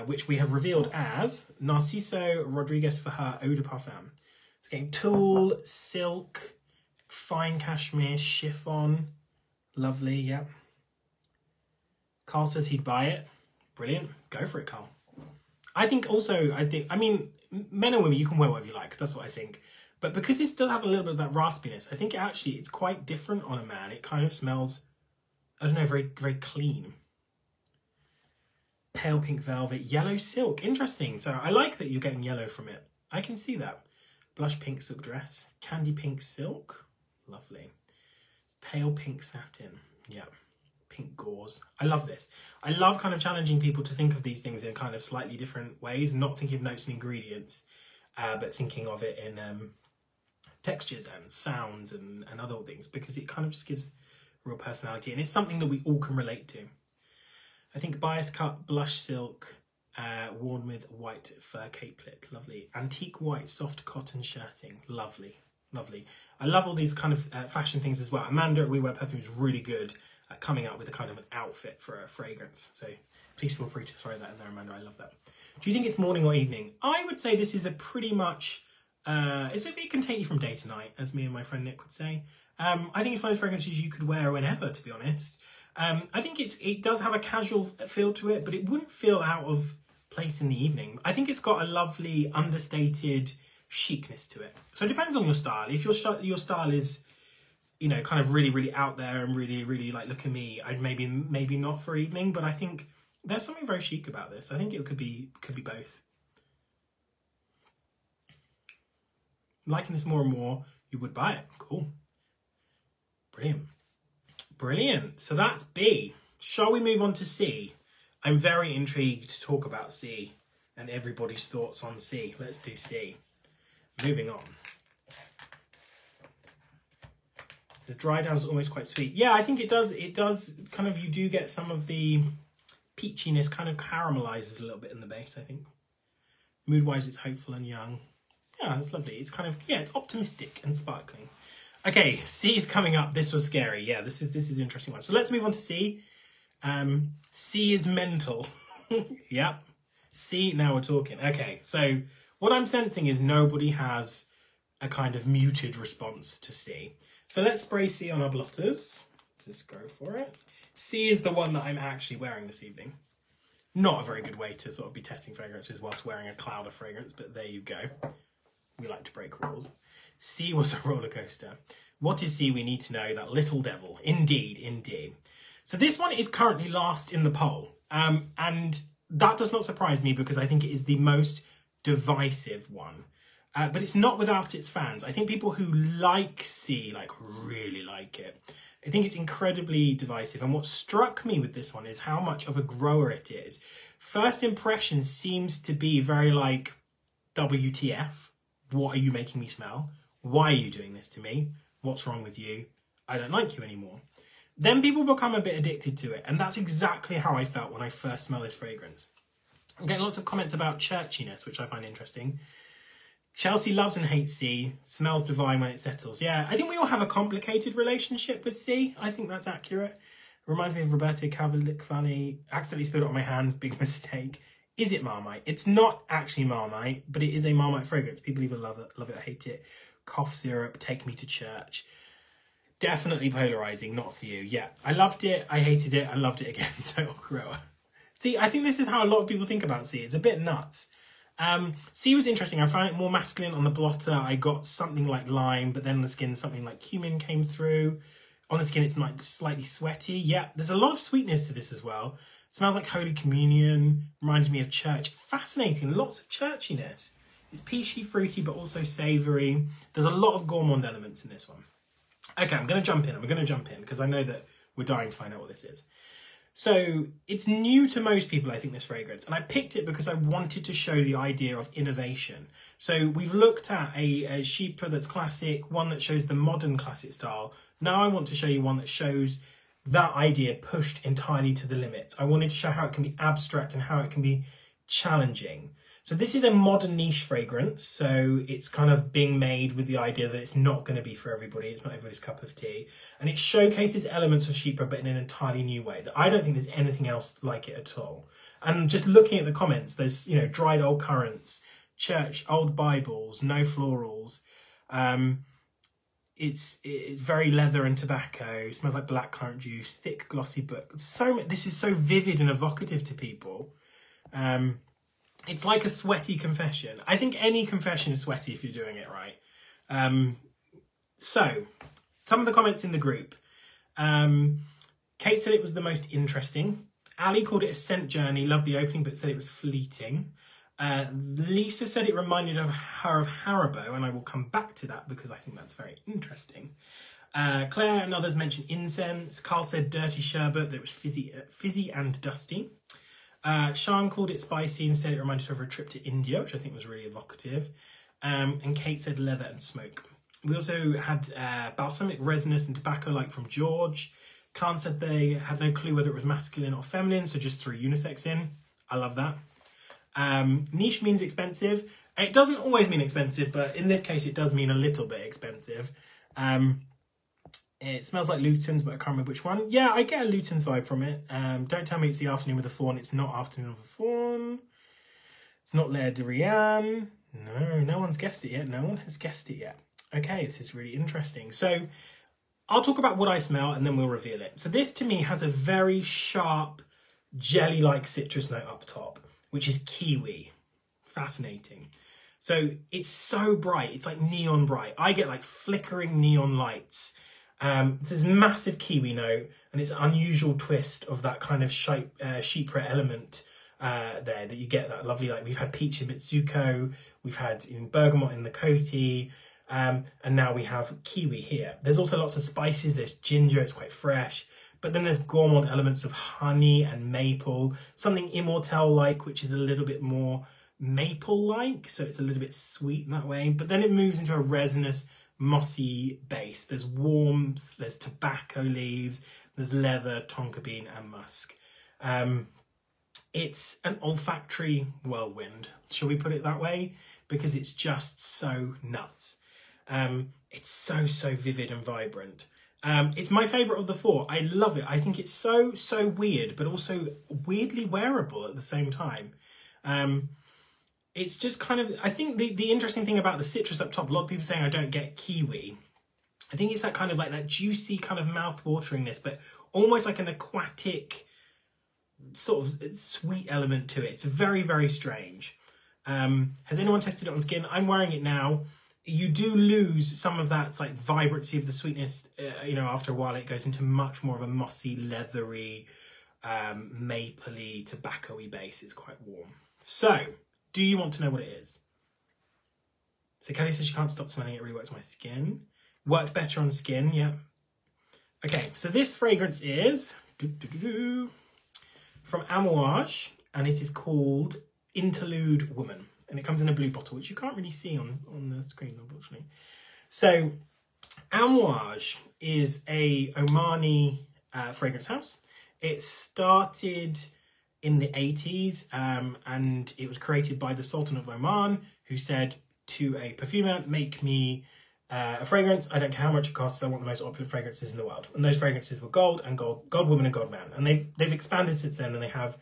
which we have revealed as Narciso Rodriguez for her Eau de Parfum. So getting tulle, silk, fine cashmere, chiffon. Lovely, yeah. Carl says he'd buy it. Brilliant. Go for it, Carl. I mean, men and women, you can wear whatever you like. That's what I think. But because it does have a little bit of that raspiness, I think it's quite different on a man. It kind of smells, I don't know, very, very clean. Pale pink velvet, yellow silk. Interesting. So I like that you're getting yellow from it. I can see that. Blush pink silk dress. Candy pink silk. Lovely. Pale pink satin. Yeah. Pink gauze. I love this. I love kind of challenging people to think of these things in kind of slightly different ways, not thinking of notes and ingredients, but thinking of it in textures and sounds and other things, because it kind of just gives real personality, and it's something that we all can relate to. I think bias cut blush silk, worn with white fur capelet. Lovely. Antique white soft cotton shirting. Lovely. Lovely. I love all these kind of fashion things as well. Amanda at We Wear Perfume is really good at coming up with a kind of an outfit for a fragrance. So please feel free to throw that in there, Amanda. I love that. Do you think it's morning or evening? I would say this is a pretty much, it can take you from day to night, as me and my friend Nick would say. I think it's one of those fragrances you could wear whenever, to be honest. I think it does have a casual feel to it, but it wouldn't feel out of place in the evening. I think it's got a lovely, understated chicness to it. So it depends on your style. If your style is, you know, kind of really, really out there and really, really like, look at me, I'd maybe not for evening, but I think there's something very chic about this. I think it could be both. Liking this more and more, you would buy it. Cool. Brilliant. Brilliant. So that's B. Shall we move on to C? I'm very intrigued to talk about C and everybody's thoughts on C. Let's do C. Moving on. The dry down is almost quite sweet. Yeah, I think it does. It does kind of, you do get some of the peachiness kind of caramelizes a little bit in the base, I think. Mood-wise, it's hopeful and young. Yeah, it's lovely. It's kind of, yeah, it's optimistic and sparkling. Okay, C is coming up. This was scary. Yeah, this is an interesting one. So let's move on to C. C is mental. Yep. C, now we're talking. Okay, so what I'm sensing is nobody has a kind of muted response to C. So let's spray C on our blotters. Just go for it. C is the one that I'm actually wearing this evening. Not a very good way to sort of be testing fragrances whilst wearing a cloud of fragrance, but there you go. We like to break rules. C was a roller coaster. What is C? We need to know. That little devil. Indeed, indeed. So this one is currently last in the poll. And that does not surprise me because I think it is the most divisive one. But it's not without its fans. I think people who like C, like really like it. I think it's incredibly divisive. And what struck me with this one is how much of a grower it is. First impression seems to be very like, WTF? What are you making me smell? Why are you doing this to me? What's wrong with you? I don't like you anymore. Then people become a bit addicted to it. And that's exactly how I felt when I first smelled this fragrance. I'm getting lots of comments about churchiness, which I find interesting. Chelsea loves and hates C, smells divine when it settles. Yeah, I think we all have a complicated relationship with C. I think that's accurate. Reminds me of Roberto Cavalli. Accidentally spilled it on my hands, big mistake. Is it Marmite? It's not actually Marmite, but it is a Marmite fragrance. People either love it or hate it. Cough syrup, take me to church. Definitely polarizing, not for you. Yeah, I loved it, I hated it, I loved it again. Total grower. See, I think this is how a lot of people think about C. It's a bit nuts. C was interesting. I found it more masculine on the blotter. I got something like lime, but then on the skin, something like cumin came through. On the skin, it's like slightly sweaty. Yeah, there's a lot of sweetness to this as well. It smells like Holy Communion. Reminds me of church. Fascinating. Lots of churchiness. It's peachy, fruity, but also savoury. There's a lot of gourmand elements in this one. Okay, I'm going to jump in. Because I know that we're dying to find out what this is. So it's new to most people, I think, this fragrance. And I picked it because I wanted to show the idea of innovation. So we've looked at a Chypre that's classic, one that shows the modern classic style. Now I want to show you one that shows that idea pushed entirely to the limits. I wanted to show how it can be abstract and how it can be challenging. So this is a modern niche fragrance. So it's kind of being made with the idea that it's not going to be for everybody. It's not everybody's cup of tea. And it showcases elements of Chypre, but in an entirely new way. I don't think there's anything else like it at all. And just looking at the comments, there's, you know, dried old currants, church, old Bibles, no florals. It's very leather and tobacco. It smells like blackcurrant juice, thick glossy book. This is so vivid and evocative to people. It's like a sweaty confession. I think any confession is sweaty if you're doing it right. So, some of the comments in the group. Kate said it was the most interesting. Ali called it a scent journey, loved the opening, but said it was fleeting. Lisa said it reminded her of Haribo, and I will come back to that because I think that's very interesting. Claire and others mentioned incense. Carl said dirty sherbet, that it was fizzy and dusty. Sean called it spicy and said it reminded her of a trip to India, which I think was really evocative. And Kate said leather and smoke. We also had balsamic, resinous and tobacco like from George. Khan said they had no clue whether it was masculine or feminine, so just threw unisex in. I love that. Niche means expensive. It doesn't always mean expensive, but in this case it does mean a little bit expensive. It smells like Luton's, but I can't remember which one. Yeah, I get a Luton's vibe from it. Don't tell me it's the Afternoon with a Fawn. It's not Afternoon with a Fawn. It's not L'air de Rien. No one's guessed it yet. No one has guessed it yet. Okay, this is really interesting. So I'll talk about what I smell and then we'll reveal it. So this to me has a very sharp jelly-like citrus note up top, which is kiwi. Fascinating. So it's so bright. It's like neon bright. I get like flickering neon lights. This massive kiwi note and it's an unusual twist of that kind of Chypre element there that you get that lovely, like we've had peach in Mitsuko, we've had bergamot in the Coty, and now we have kiwi here. There's also lots of spices, there's ginger, it's quite fresh, but then there's gourmand elements of honey and maple, something Immortelle-like, which is a little bit more maple-like, so it's a little bit sweet in that way, but then it moves into a resinous, mossy base. There's warmth, there's tobacco leaves, there's leather, tonka bean and musk. It's an olfactory whirlwind, shall we put it that way? because it's just so nuts. It's so vivid and vibrant. It's my favourite of the four. I love it. I think it's so weird, but also weirdly wearable at the same time. It's just kind of, I think the interesting thing about the citrus up top, a lot of people saying I don't get kiwi. I think it's that kind of like that juicy kind of mouth-wateringness, but almost like an aquatic sort of sweet element to it. It's very strange. Has anyone tested it on skin? I'm wearing it now. You do lose some of that like vibrancy of the sweetness, you know, after a while it goes into much more of a mossy, leathery, mapley, tobacco-y base. It's quite warm. So, do you want to know what it is? So Kelly says she can't stop smelling it. It really works on my skin. Worked better on skin, yeah. Okay, so this fragrance is from Amouage, and it is called Interlude Woman. And it comes in a blue bottle, which you can't really see on the screen, unfortunately. So Amouage is a Omani fragrance house. It started in the 80s, and it was created by the Sultan of Oman, who said to a perfumer, make me a fragrance. I don't care how much it costs. I want the most opulent fragrances in the world. And those fragrances were gold woman and gold man. And they've expanded since then, and they have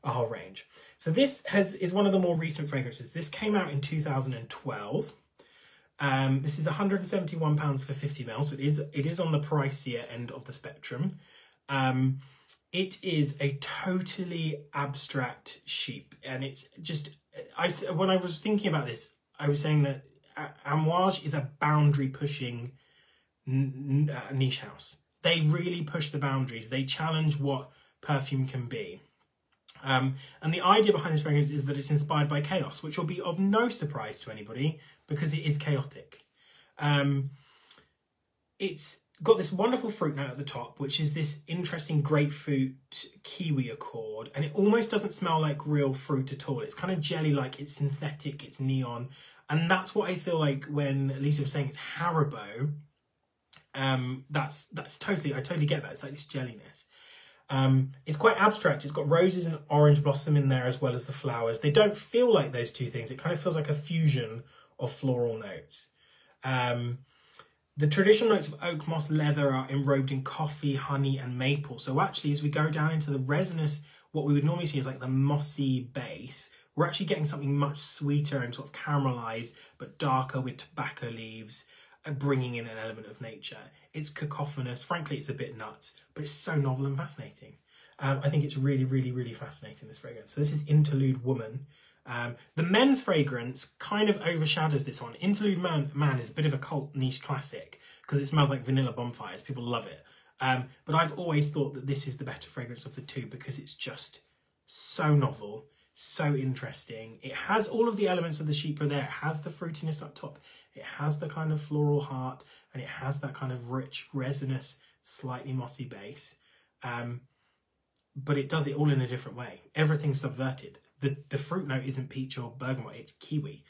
a whole range. So this is one of the more recent fragrances. This came out in 2012. This is £171 for 50 ml. So it is on the pricier end of the spectrum. It is a totally abstract sheep, and it's just, when I was thinking about this, I was saying that Amouage is a boundary pushing niche house. They really push the boundaries. They challenge what perfume can be. And the idea behind this fragrance is that it's inspired by chaos, which will be of no surprise to anybody because it is chaotic. It's got this wonderful fruit note at the top, which is this interesting grapefruit kiwi accord, and it almost doesn't smell like real fruit at all. It's kind of jelly-like, it's synthetic, it's neon, and that's what I feel like when Lisa was saying it's Haribo. That's totally, I totally get that. It's like this jelliness. It's quite abstract. It's got roses and orange blossom in there as well as the flowers. They don't feel like those two things. It kind of feels like a fusion of floral notes. The traditional notes of oak, moss, leather are enrobed in coffee, honey and maple. So actually, as we go down into the resinous, what we would normally see is like the mossy base, we're actually getting something much sweeter and sort of caramelized, but darker with tobacco leaves, bringing in an element of nature. It's cacophonous. Frankly, it's a bit nuts, but it's so novel and fascinating. I think it's really fascinating, this fragrance. So this is Interlude Woman. The men's fragrance kind of overshadows this one. Interlude Man is a bit of a cult niche classic because it smells like vanilla bonfires. People love it. But I've always thought that this is the better fragrance of the two because it's just so novel, so interesting. It has all of the elements of the sheep are there. It has the fruitiness up top. It has the kind of floral heart, and it has that kind of rich, resinous, slightly mossy base. But it does it all in a different way. Everything's subverted. The fruit note isn't peach or bergamot, it's kiwi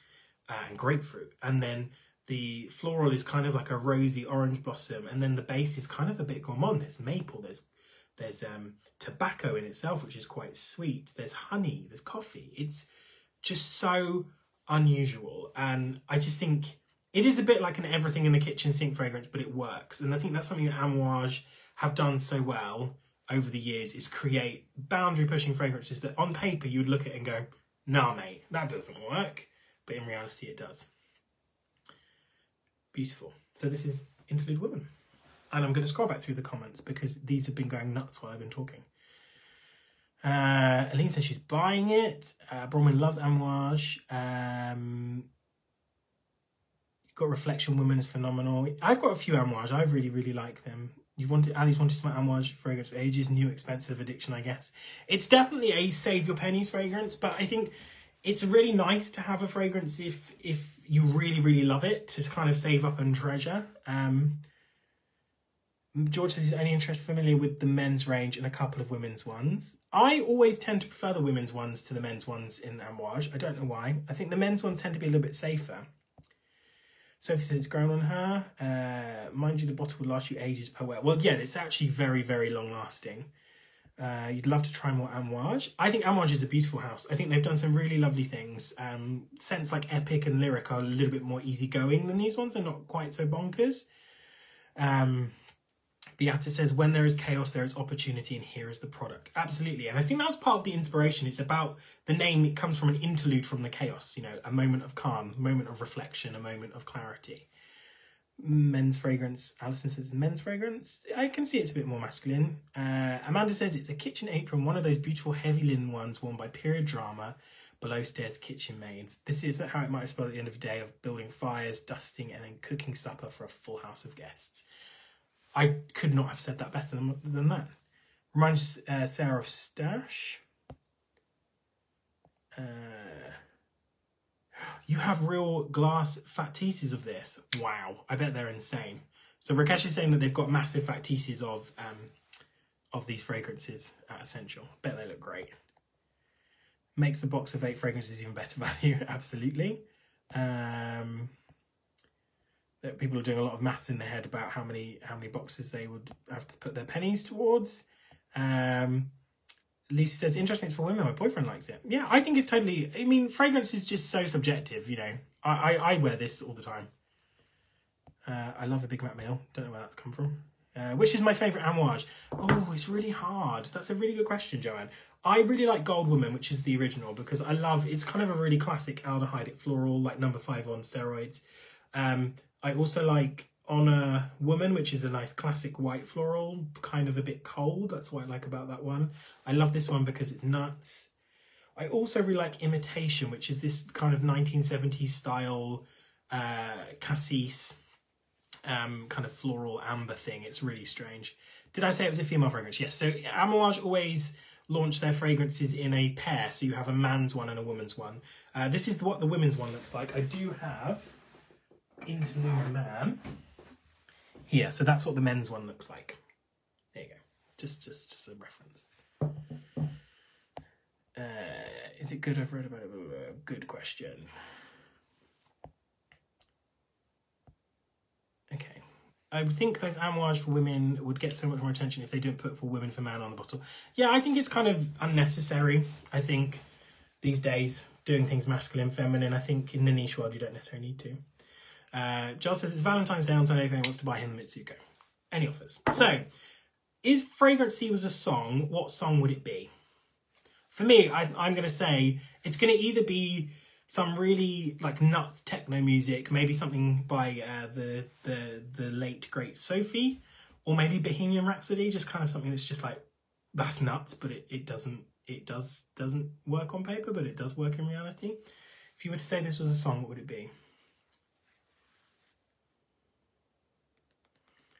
and grapefruit. And then the floral is kind of like a rosy orange blossom. And then the base is kind of a bit gourmand. There's maple, there's tobacco in itself, which is quite sweet. There's honey, there's coffee. It's just so unusual. And I just think it is a bit like an everything in the kitchen sink fragrance, but it works. And I think that's something that Amouage have done so well over the years, is create boundary pushing fragrances that on paper you would look at it and go, nah mate, that doesn't work. But in reality it does. Beautiful. So this is Interlude Woman. And I'm going to scroll back through the comments because these have been going nuts while I've been talking. Aline says she's buying it. Bronwyn loves Amouage. You've got Reflection Woman is phenomenal. I've got a few Amouage. I really like them. Ali's wanted some Amouage fragrance for ages. New expensive addiction, I guess. It's definitely a save your pennies fragrance, but I think it's really nice to have a fragrance if you really love it, to kind of save up and treasure. George says he's only familiar with the men's range and a couple of women's ones. I always tend to prefer the women's ones to the men's ones in Amouage. I don't know why. I think the men's ones tend to be a little bit safer. Sophie says it's grown on her. Mind you, the bottle will last you ages per wear. Well, yeah, it's actually very long lasting. You'd love to try more Amouage. I think Amouage is a beautiful house. I think they've done some really lovely things. Scents like Epic and Lyric are a little bit more easygoing than these ones. They're not quite so bonkers. Beata says, when there is chaos, there is opportunity, and here is the product. Absolutely. And I think that was part of the inspiration. It's about the name. It comes from an interlude from the chaos, you know, a moment of calm, a moment of reflection, a moment of clarity. Men's fragrance. Alison says men's fragrance. I can see it's a bit more masculine. Amanda says it's a kitchen apron, one of those beautiful heavy linen ones worn by period drama, below stairs kitchen maids. This is how it might have spelled at the end of the day of building fires, dusting, and then cooking supper for a full house of guests. I could not have said that better than that. Reminds Sarah of Stash. You have real glass factices of this. Wow, I bet they're insane. So Rakesh is saying that they've got massive factices of these fragrances at Escentual. Bet they look great. Makes the box of 8 fragrances even better value. Absolutely. People are doing a lot of maths in their head about how many boxes they would have to put their pennies towards. Lisa says, interesting, it's for women, my boyfriend likes it. Yeah, I think it's totally, I mean, fragrance is just so subjective, you know. I wear this all the time. I love a Big Mac meal. Don't know where that's come from. Which is my favourite Amouage? Oh, it's really hard. That's a really good question, Joanne. I really like Gold Woman, which is the original, because I love, it's kind of a really classic aldehyde floral, like number 5 on steroids. I also like Honor Woman, which is a nice classic white floral, kind of a bit cold. That's what I like about that one. I love this one because it's nuts. I also really like Imitation, which is this kind of 1970s style cassis kind of floral amber thing. It's really strange. Did I say it was a female fragrance? Yes. So Amouage always launch their fragrances in a pair. So you have a man's one and a woman's one. This is what the women's one looks like. I do have Interlude Man here, so that's what the men's one looks like. There you go, just a reference. Is it good? I've read about it. Good question. Okay, I think those Amouage for women would get so much more attention if they don't put for women for man on the bottle. Yeah, I think it's kind of unnecessary. I think these days doing things masculine, feminine, I think in the niche world you don't necessarily need to. Giles says it's Valentine's Day on Sunday if anyone wants to buy him the Mitsuko. Any offers? So, if Fragrance C was a song, what song would it be? For me, I'm going to say it's going to either be some really like nuts techno music, maybe something by the late great Sophie, or maybe Bohemian Rhapsody, just kind of something that's just like, that's nuts, but it doesn't work on paper, but it does work in reality. If you were to say this was a song, what would it be?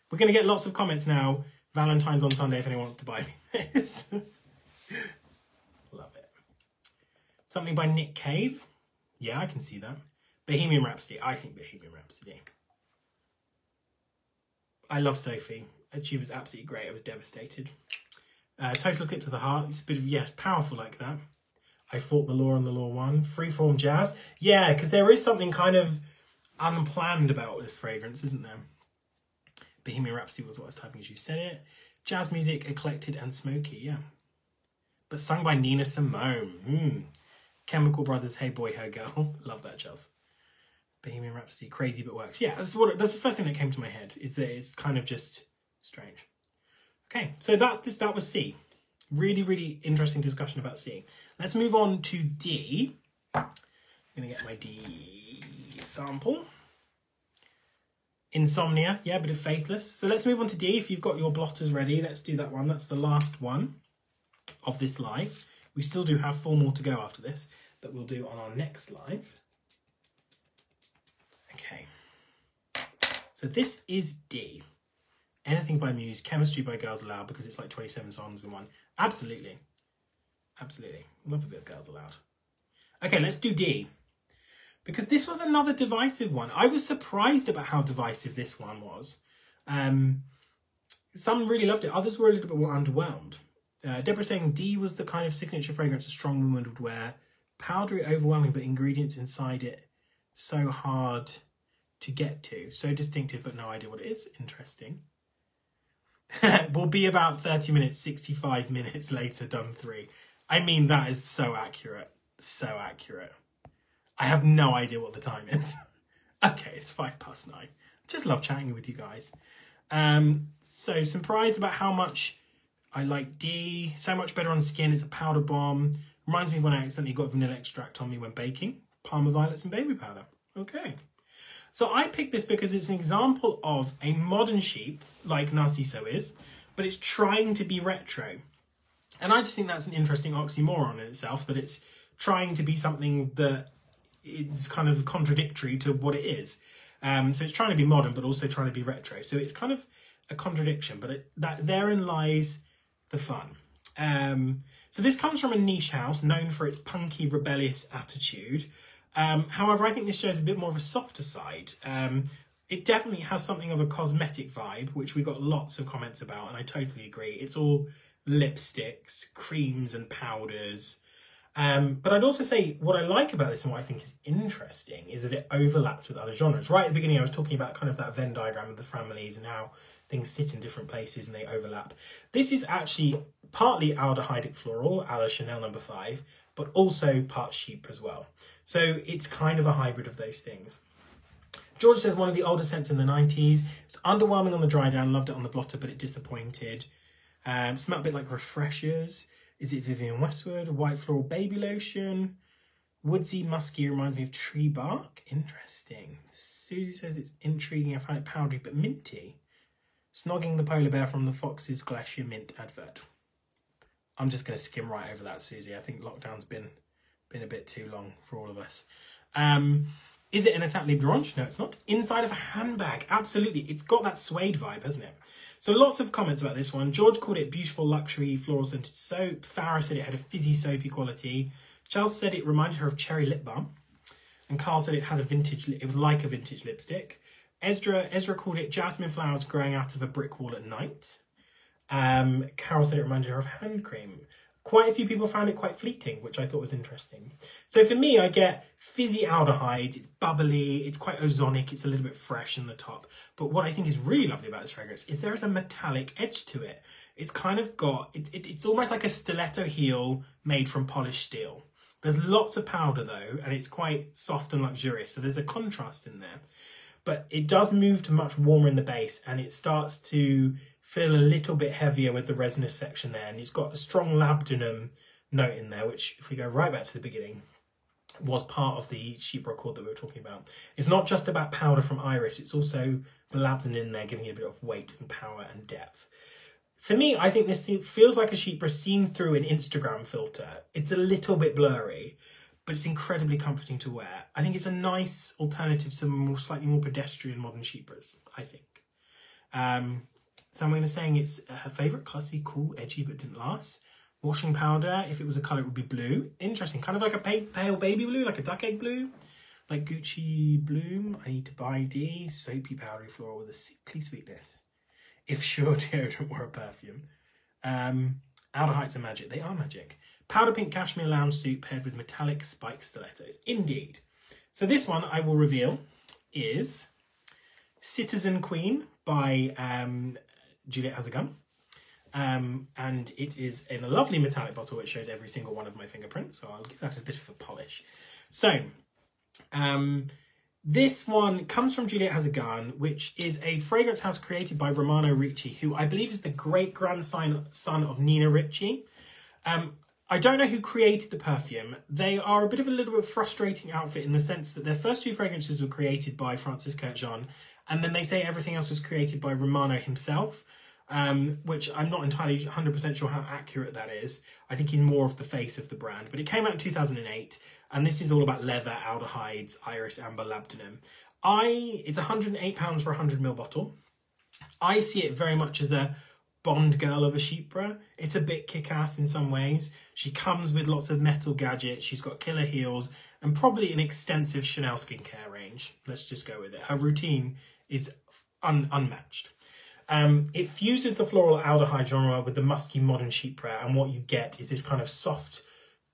We're going to get lots of comments now. Valentine's on Sunday if anyone wants to buy me this. Love it. Something by Nick Cave. Yeah, I can see that. Bohemian Rhapsody. I think Bohemian Rhapsody. I love Sophie. She was absolutely great. I was devastated. Total Eclipse of the Heart. It's a bit of, yes, powerful like that. I Fought the Law on the Law One. Freeform Jazz. Yeah, because there is something kind of unplanned about this fragrance, isn't there? Bohemian Rhapsody was what I was typing as you said it. Jazz music, eclectic and smoky, yeah. But sung by Nina Simone. Chemical Brothers, Hey Boy, Hey Girl. Love that, Chels. Bohemian Rhapsody, crazy but works. Yeah, that's the first thing that came to my head, is that it's kind of just strange. Okay, so that was C. Really, really interesting discussion about C. Let's move on to D. I'm going to get my D sample. Insomnia, yeah, a bit of Faithless. So let's move on to D. If you've got your blotters ready, let's do that one. That's the last one of this live. We still do have 4 more to go after this, that we'll do on our next live. Okay. So this is D. Anything by Muse, Chemistry by Girls Aloud, because it's like 27 songs in one. Absolutely. Absolutely. Love a bit of Girls Aloud. Okay, let's do D. Because this was another divisive one. I was surprised about how divisive this one was. Some really loved it. Others were a little bit more underwhelmed. Deborah saying D was the kind of signature fragrance a strong woman would wear. Powdery, overwhelming, but ingredients inside it so hard to get to. So distinctive, but no idea what it is. Interesting. will be about 30 minutes, 65 minutes later, done 3. I mean, that is so accurate. So accurate. I have no idea what the time is. Okay, it's 9:05. Just love chatting with you guys. So surprised about how much I like D. So much better on skin. It's a powder bomb. Reminds me of when I accidentally got vanilla extract on me when baking. Parma violets and baby powder. Okay. So I picked this because it's an example of a modern sheep, like Narciso is, but it's trying to be retro. And I just think that's an interesting oxymoron in itself, that it's trying to be something that is kind of contradictory to what it is. So it's trying to be modern, but also trying to be retro. So it's kind of a contradiction, but therein lies the fun. So this comes from a niche house known for its punky, rebellious attitude. However, I think this shows a bit more of a softer side. It definitely has something of a cosmetic vibe, which we got lots of comments about, and I totally agree. It's all lipsticks, creams and powders. But I'd also say what I like about this and what I think is interesting is that it overlaps with other genres. Right at the beginning, I was talking about kind of that Venn diagram of the families and how things sit in different places and they overlap. This is actually partly aldehydic floral, a la Chanel No. 5, but also part sheep as well. So it's kind of a hybrid of those things. George says one of the older scents in the 90s. It's underwhelming on the dry down, loved it on the blotter, but it disappointed. Smelled a bit like Refreshers. Is it Vivienne Westwood? White floral baby lotion. Woodsy, musky, reminds me of tree bark. Interesting. Susie says it's intriguing. I find it powdery but minty. Snogging the polar bear from the Fox's Glacier Mint advert. I'm just going to skim right over that, Susie. I think lockdown's been a bit too long for all of us. Is it an Attack Libre d'Orange? No, it's not. Inside of a handbag. Absolutely. It's got that suede vibe, hasn't it? So lots of comments about this one. George called it beautiful luxury floral scented soap. Farah said it had a fizzy soapy quality. Charles said it reminded her of cherry lip balm. And Carl said it had a vintage, it was like a vintage lipstick. Ezra called it jasmine flowers growing out of a brick wall at night. Carol said it reminded her of hand cream. Quite a few people found it quite fleeting, which I thought was interesting. So for me, I get fizzy aldehydes, it's bubbly, it's quite ozonic, it's a little bit fresh in the top. But what I think is really lovely about this fragrance is there is a metallic edge to it. It's kind of got, it's almost like a stiletto heel made from polished steel. There's lots of powder though, and it's quite soft and luxurious, so there's a contrast in there. But it does move to much warmer in the base, and it starts to feel a little bit heavier with the resinous section there, and it's got a strong labdanum note in there, which, if we go right back to the beginning, was part of the sheep record that we were talking about. It's not just about powder from iris, it's also the labdanum in there giving it a bit of weight and power and depth. For me, I think this feels like a sheep seen through an Instagram filter. It's a little bit blurry, but it's incredibly comforting to wear. I think it's a nice alternative to slightly more pedestrian modern sheepras, I think. So I'm going to say it's her favourite, classy, cool, edgy, but didn't last. Washing powder, if it was a colour, it would be blue. Interesting, kind of like a pale baby blue, like a duck egg blue. Like Gucci Bloom, I need to buy D. Soapy, powdery floral with a sickly sweetness. If sure deodorant were a perfume. Aldehydes are magic, they are magic. Powder pink cashmere lounge suit paired with metallic spiked stilettos. Indeed. So this one I will reveal is Citizen Queen by Juliet Has a Gun. And it is in a lovely metallic bottle which shows every single one of my fingerprints, so I'll give that a bit of a polish. So this one comes from Juliet Has a Gun, which is a fragrance house created by Romano Ricci, who I believe is the great-grandson of Nina Ricci. I don't know who created the perfume. They are a bit of a little bit frustrating outfit in the sense that their first two fragrances were created by Francis Kurkdjian, and then they say everything else was created by Romano himself, which I'm not entirely 100% sure how accurate that is. I think he's more of the face of the brand, but it came out in 2008, and this is all about leather, aldehydes, iris, amber, labdanum. It's £108 for a 100ml bottle. I see it very much as a Bond girl of a sheepra. It's a bit kick-ass in some ways. She comes with lots of metal gadgets. She's got killer heels and probably an extensive Chanel skincare range. Let's just go with it. Her routine is unmatched. It fuses the floral aldehyde genre with the musky modern sheepra, and what you get is this kind of soft,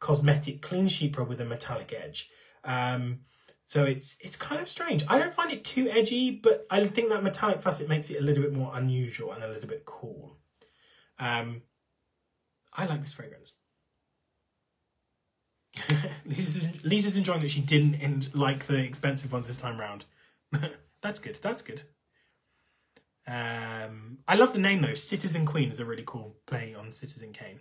cosmetic, clean sheepra with a metallic edge. So it's kind of strange. I don't find it too edgy, but I think that metallic fuss, it makes it a little bit more unusual and a little bit cool. I like this fragrance. Lisa's enjoying that she didn't like the expensive ones this time round. That's good, that's good. I love the name though. Citizen Queen is a really cool play on Citizen Kane.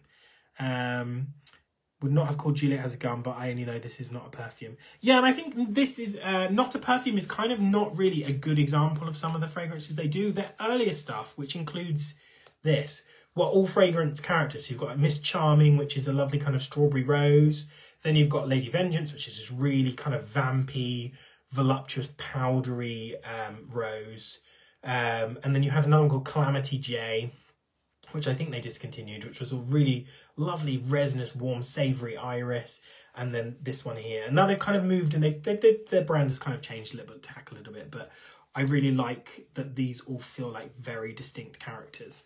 Would not have called Juliet Has a Gun, but I only know this is not a perfume. Yeah, and I think this is not a perfume is kind of not really a good example of some of the fragrances they do. Their earlier stuff, which includes this, were all fragrance characters. So you've got Miss Charming, which is a lovely kind of strawberry rose. Then you've got Lady Vengeance, which is this really kind of vampy, voluptuous, powdery rose. And then you had another one called Calamity J, which I think they discontinued, which was a really lovely, resinous, warm, savoury iris. And then this one here. And now they've kind of moved and their brand has kind of changed a little bit, tack a little bit. But I really like that these all feel like very distinct characters.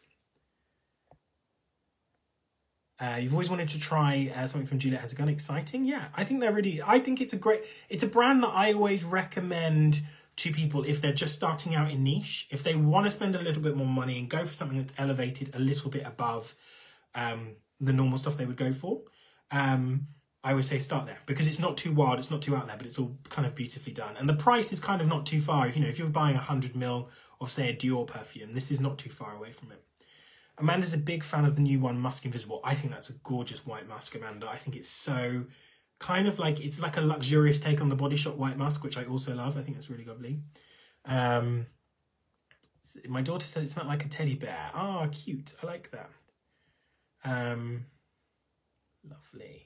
You've always wanted to try something from Juliet Has a Gun. Exciting. Yeah, I think they're really, I think it's a brand that I always recommend to people if they're just starting out in niche. If they want to spend a little bit more money and go for something that's elevated a little bit above the normal stuff they would go for, I would say start there, because it's not too wild, it's not too out there, but it's all kind of beautifully done. And the price is kind of not too far. If, you know, if you're buying 100 ml of, say, a Dior perfume, this is not too far away from it. Amanda's a big fan of the new one, Musk Invisible. I think that's a gorgeous white musk, Amanda. I think it's so kind of like, it's like a luxurious take on the Body Shop white musk, which I also love. I think it's really lovely. My daughter said it smelled like a teddy bear. Oh, cute. I like that. Lovely.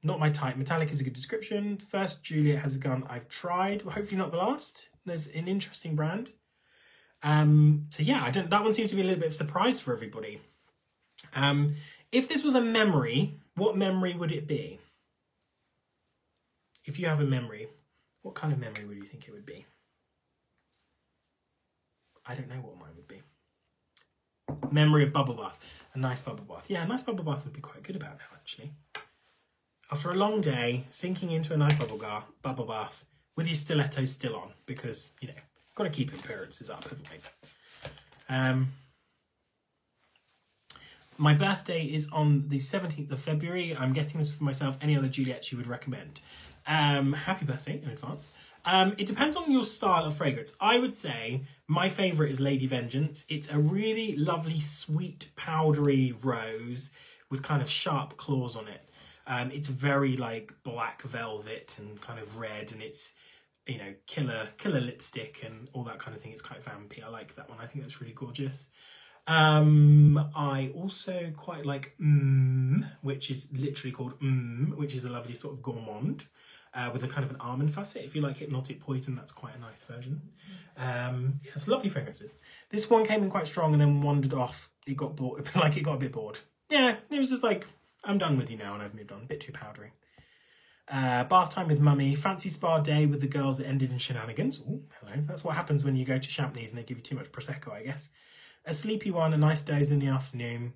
Not my type. Metallic is a good description. First Juliet Has a Gun I've tried. Well, hopefully not the last. There's an interesting brand. So yeah, that one seems to be a little bit of a surprise for everybody. If this was a memory, what memory would it be? If you have a memory, what kind of memory would you think it would be? I don't know what mine would be. Memory of bubble bath. A nice bubble bath. Yeah, a nice bubble bath would be quite good about now, actually. After a long day, sinking into a nice bubble bath with your stilettos still on, because, you know, got to keep appearances up, haven't we? My birthday is on the 17th of February. I'm getting this for myself. Any other Juliet you would recommend? Happy birthday in advance. It depends on your style of fragrance. I would say my favourite is Lady Vengeance. It's a really lovely, sweet, powdery rose with kind of sharp claws on it. It's very like black velvet and kind of red, and it's, you know, killer lipstick and all that kind of thing. It's quite vampy. I like that one. I think that's really gorgeous. I also quite like which is literally called which is a lovely sort of gourmand with a kind of an almond facet. If you like Hypnotic Poison, that's quite a nice version. Yeah, it's lovely fragrances. This one came in quite strong and then wandered off. It got bored, like it got a bit bored. Yeah, it was just like, I'm done with you now and I've moved on. A bit too powdery. Bath time with mummy. Fancy spa day with the girls that ended in shenanigans. Ooh, hello. That's what happens when you go to Champneys and they give you too much Prosecco, I guess. A sleepy one, a nice doze in the afternoon.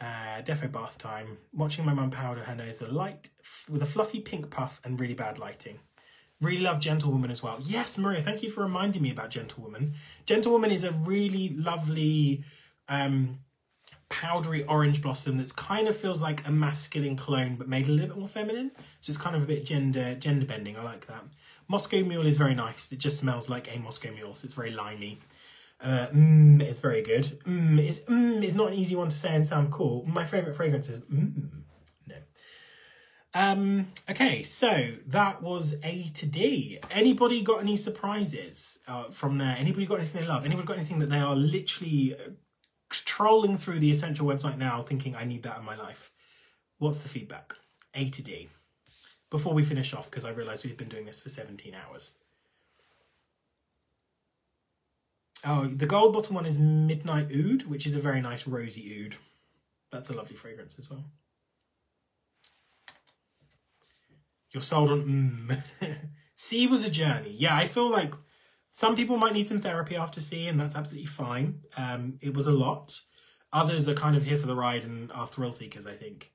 Defo bath time. Watching my mum powder her nose with a fluffy pink puff and really bad lighting. Really love Gentlewoman as well. Yes, Maria, thank you for reminding me about Gentlewoman. Gentlewoman is a really lovely powdery orange blossom that's kind of feels like a masculine cologne but made a little bit more feminine. So it's kind of a bit gender bending. I like that. Moscow Mule is very nice. It just smells like a Moscow Mule, so it's very limey. It's very good. Is not an easy one to say and sound cool. My favourite fragrance is no. Okay, so that was A to D. Anybody got any surprises from there? Anybody got anything they love? Anybody got anything that they are literally trolling through the Escentual website now thinking I need that in my life? What's the feedback? A to D. Before we finish off, because I realise we've been doing this for 17 hours. Oh, the gold bottle one is Midnight Oud, which is a very nice rosy oud. That's a lovely fragrance as well. You're sold on C was a journey. Yeah, I feel like some people might need some therapy after C, and that's absolutely fine. It was a lot. Others are kind of here for the ride and are thrill seekers, I think.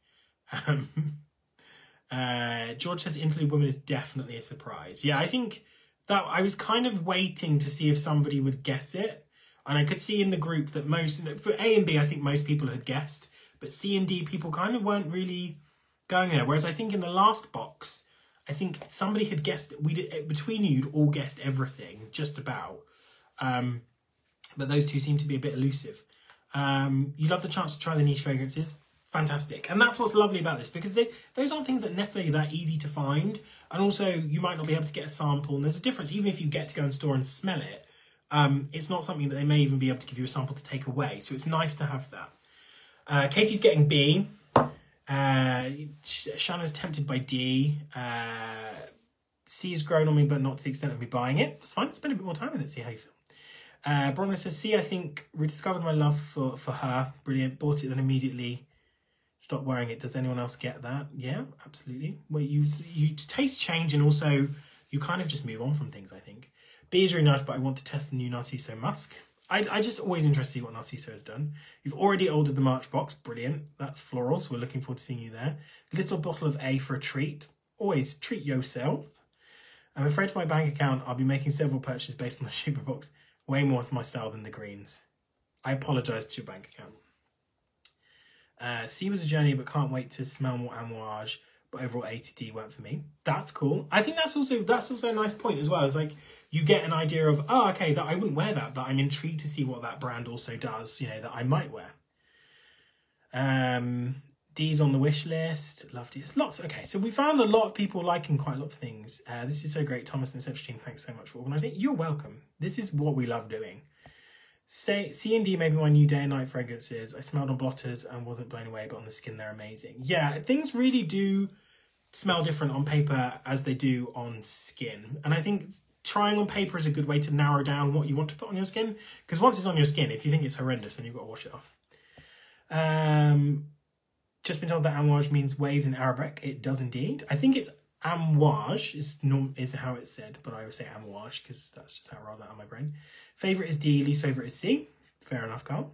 George says Interlude Woman is definitely a surprise. Yeah, I think that I was kind of waiting to see if somebody would guess it. And I could see in the group that most, for A and B, I think most people had guessed. But C and D, people kind of weren't really going there. Whereas I think in the last box, I think somebody had guessed, between you, you'd all guessed everything, just about. But those two seem to be a bit elusive. You love the chance to try the niche fragrances. Fantastic. And that's what's lovely about this, because those aren't things that necessarily that easy to find. And also, you might not be able to get a sample. And there's a difference, even if you get to go in store and smell it. It's not something that they may even be able to give you a sample to take away. So it's nice to have that. Katie's getting B. Shanna's tempted by D. C has grown on me, but not to the extent of me buying it. It's fine. Spend a bit more time with it. See how you feel. Bronwyn says, C, I think, rediscovered my love for her. Brilliant. Bought it, then immediately stopped wearing it. Does anyone else get that? Yeah, absolutely. Well, you taste change, and also you kind of just move on from things, I think. B is really nice, but I want to test the new Narciso Musk. I just always interested to see what Narciso has done. You've already ordered the March box. Brilliant. That's floral, so we're looking forward to seeing you there. Little bottle of A for a treat. Always treat yourself. I'm afraid for my bank account, I'll be making several purchases based on the super box. Way more to my style than the greens. I apologise to your bank account. C was a journey, but can't wait to smell more amouage. But overall, A to D weren't for me. That's cool. I think that's also a nice point as well. It's like you get an idea of, oh, okay, that I wouldn't wear that, but I'm intrigued to see what that brand also does, you know, that I might wear. D's on the wish list. Love D. There's lots. Okay, so we found a lot of people liking quite a lot of things. This is so great. Thomas and Central Team, thanks so much for organising. You're welcome. This is what we love doing. Say C and D may be my new day and night fragrances. I smelled on blotters and wasn't blown away, but on the skin they're amazing. Yeah, things really do smell different on paper as they do on skin. And I think trying on paper is a good way to narrow down what you want to put on your skin. Because once it's on your skin, if you think it's horrendous, then you've got to wash it off. Just been told that amouage means waves in Arabic. It does indeed. I think it's amouage is how it's said, but I always say amouage because that's just how I roll that on my brain. Favourite is D, least favourite is C. Fair enough, Carl.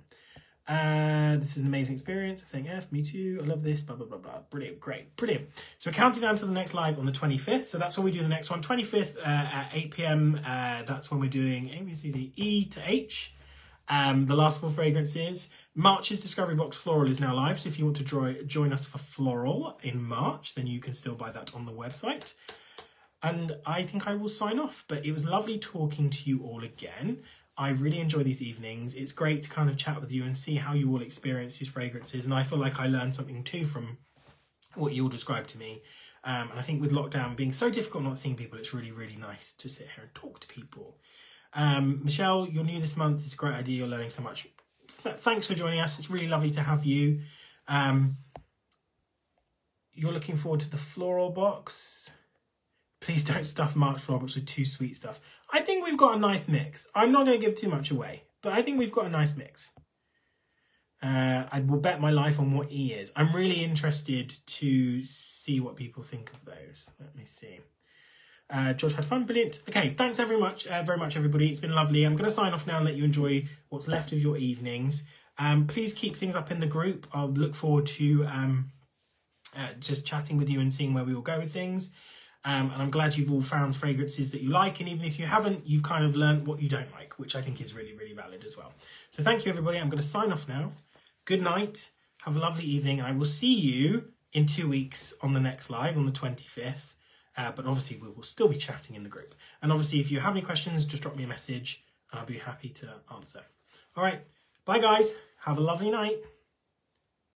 This is an amazing experience. I'm saying F, me too. I love this, blah, blah, blah, blah. Brilliant, great, brilliant. So we're counting down to the next live on the 25th. So that's when we do the next one. 25th at 8 PM. That's when we're doing A, B, C, D, E to H. The last 4 fragrances. March's Discovery Box Floral is now live. So if you want to join us for Floral in March, then you can still buy that on the website. And I think I will sign off. But it was lovely talking to you all again. I really enjoy these evenings. It's great to kind of chat with you and see how you all experience these fragrances. And I feel like I learned something too from what you all described to me. And I think with lockdown being so difficult not seeing people, it's really, really nice to sit here and talk to people. Michelle, you're new this month. It's a great idea. You're learning so much. Thanks for joining us. It's really lovely to have you. You're looking forward to the floral box. Please don't stuff March floral box with too sweet stuff. I think we've got a nice mix. I'm not going to give too much away, but I think we've got a nice mix. I will bet my life on what E is. I'm really interested to see what people think of those. Let me see. George had fun, brilliant. Okay, thanks very much, everybody. It's been lovely. I'm going to sign off now and let you enjoy what's left of your evenings. Please keep things up in the group. I'll look forward to just chatting with you and seeing where we will go with things. And I'm glad you've all found fragrances that you like. And even if you haven't, you've kind of learned what you don't like, which I think is really, really valid as well. So thank you, everybody. I'm going to sign off now. Good night. Have a lovely evening. And I will see you in 2 weeks on the next live on the 25th. But obviously, we will still be chatting in the group. And obviously, if you have any questions, just drop me a message and I'll be happy to answer. All right. Bye, guys. Have a lovely night.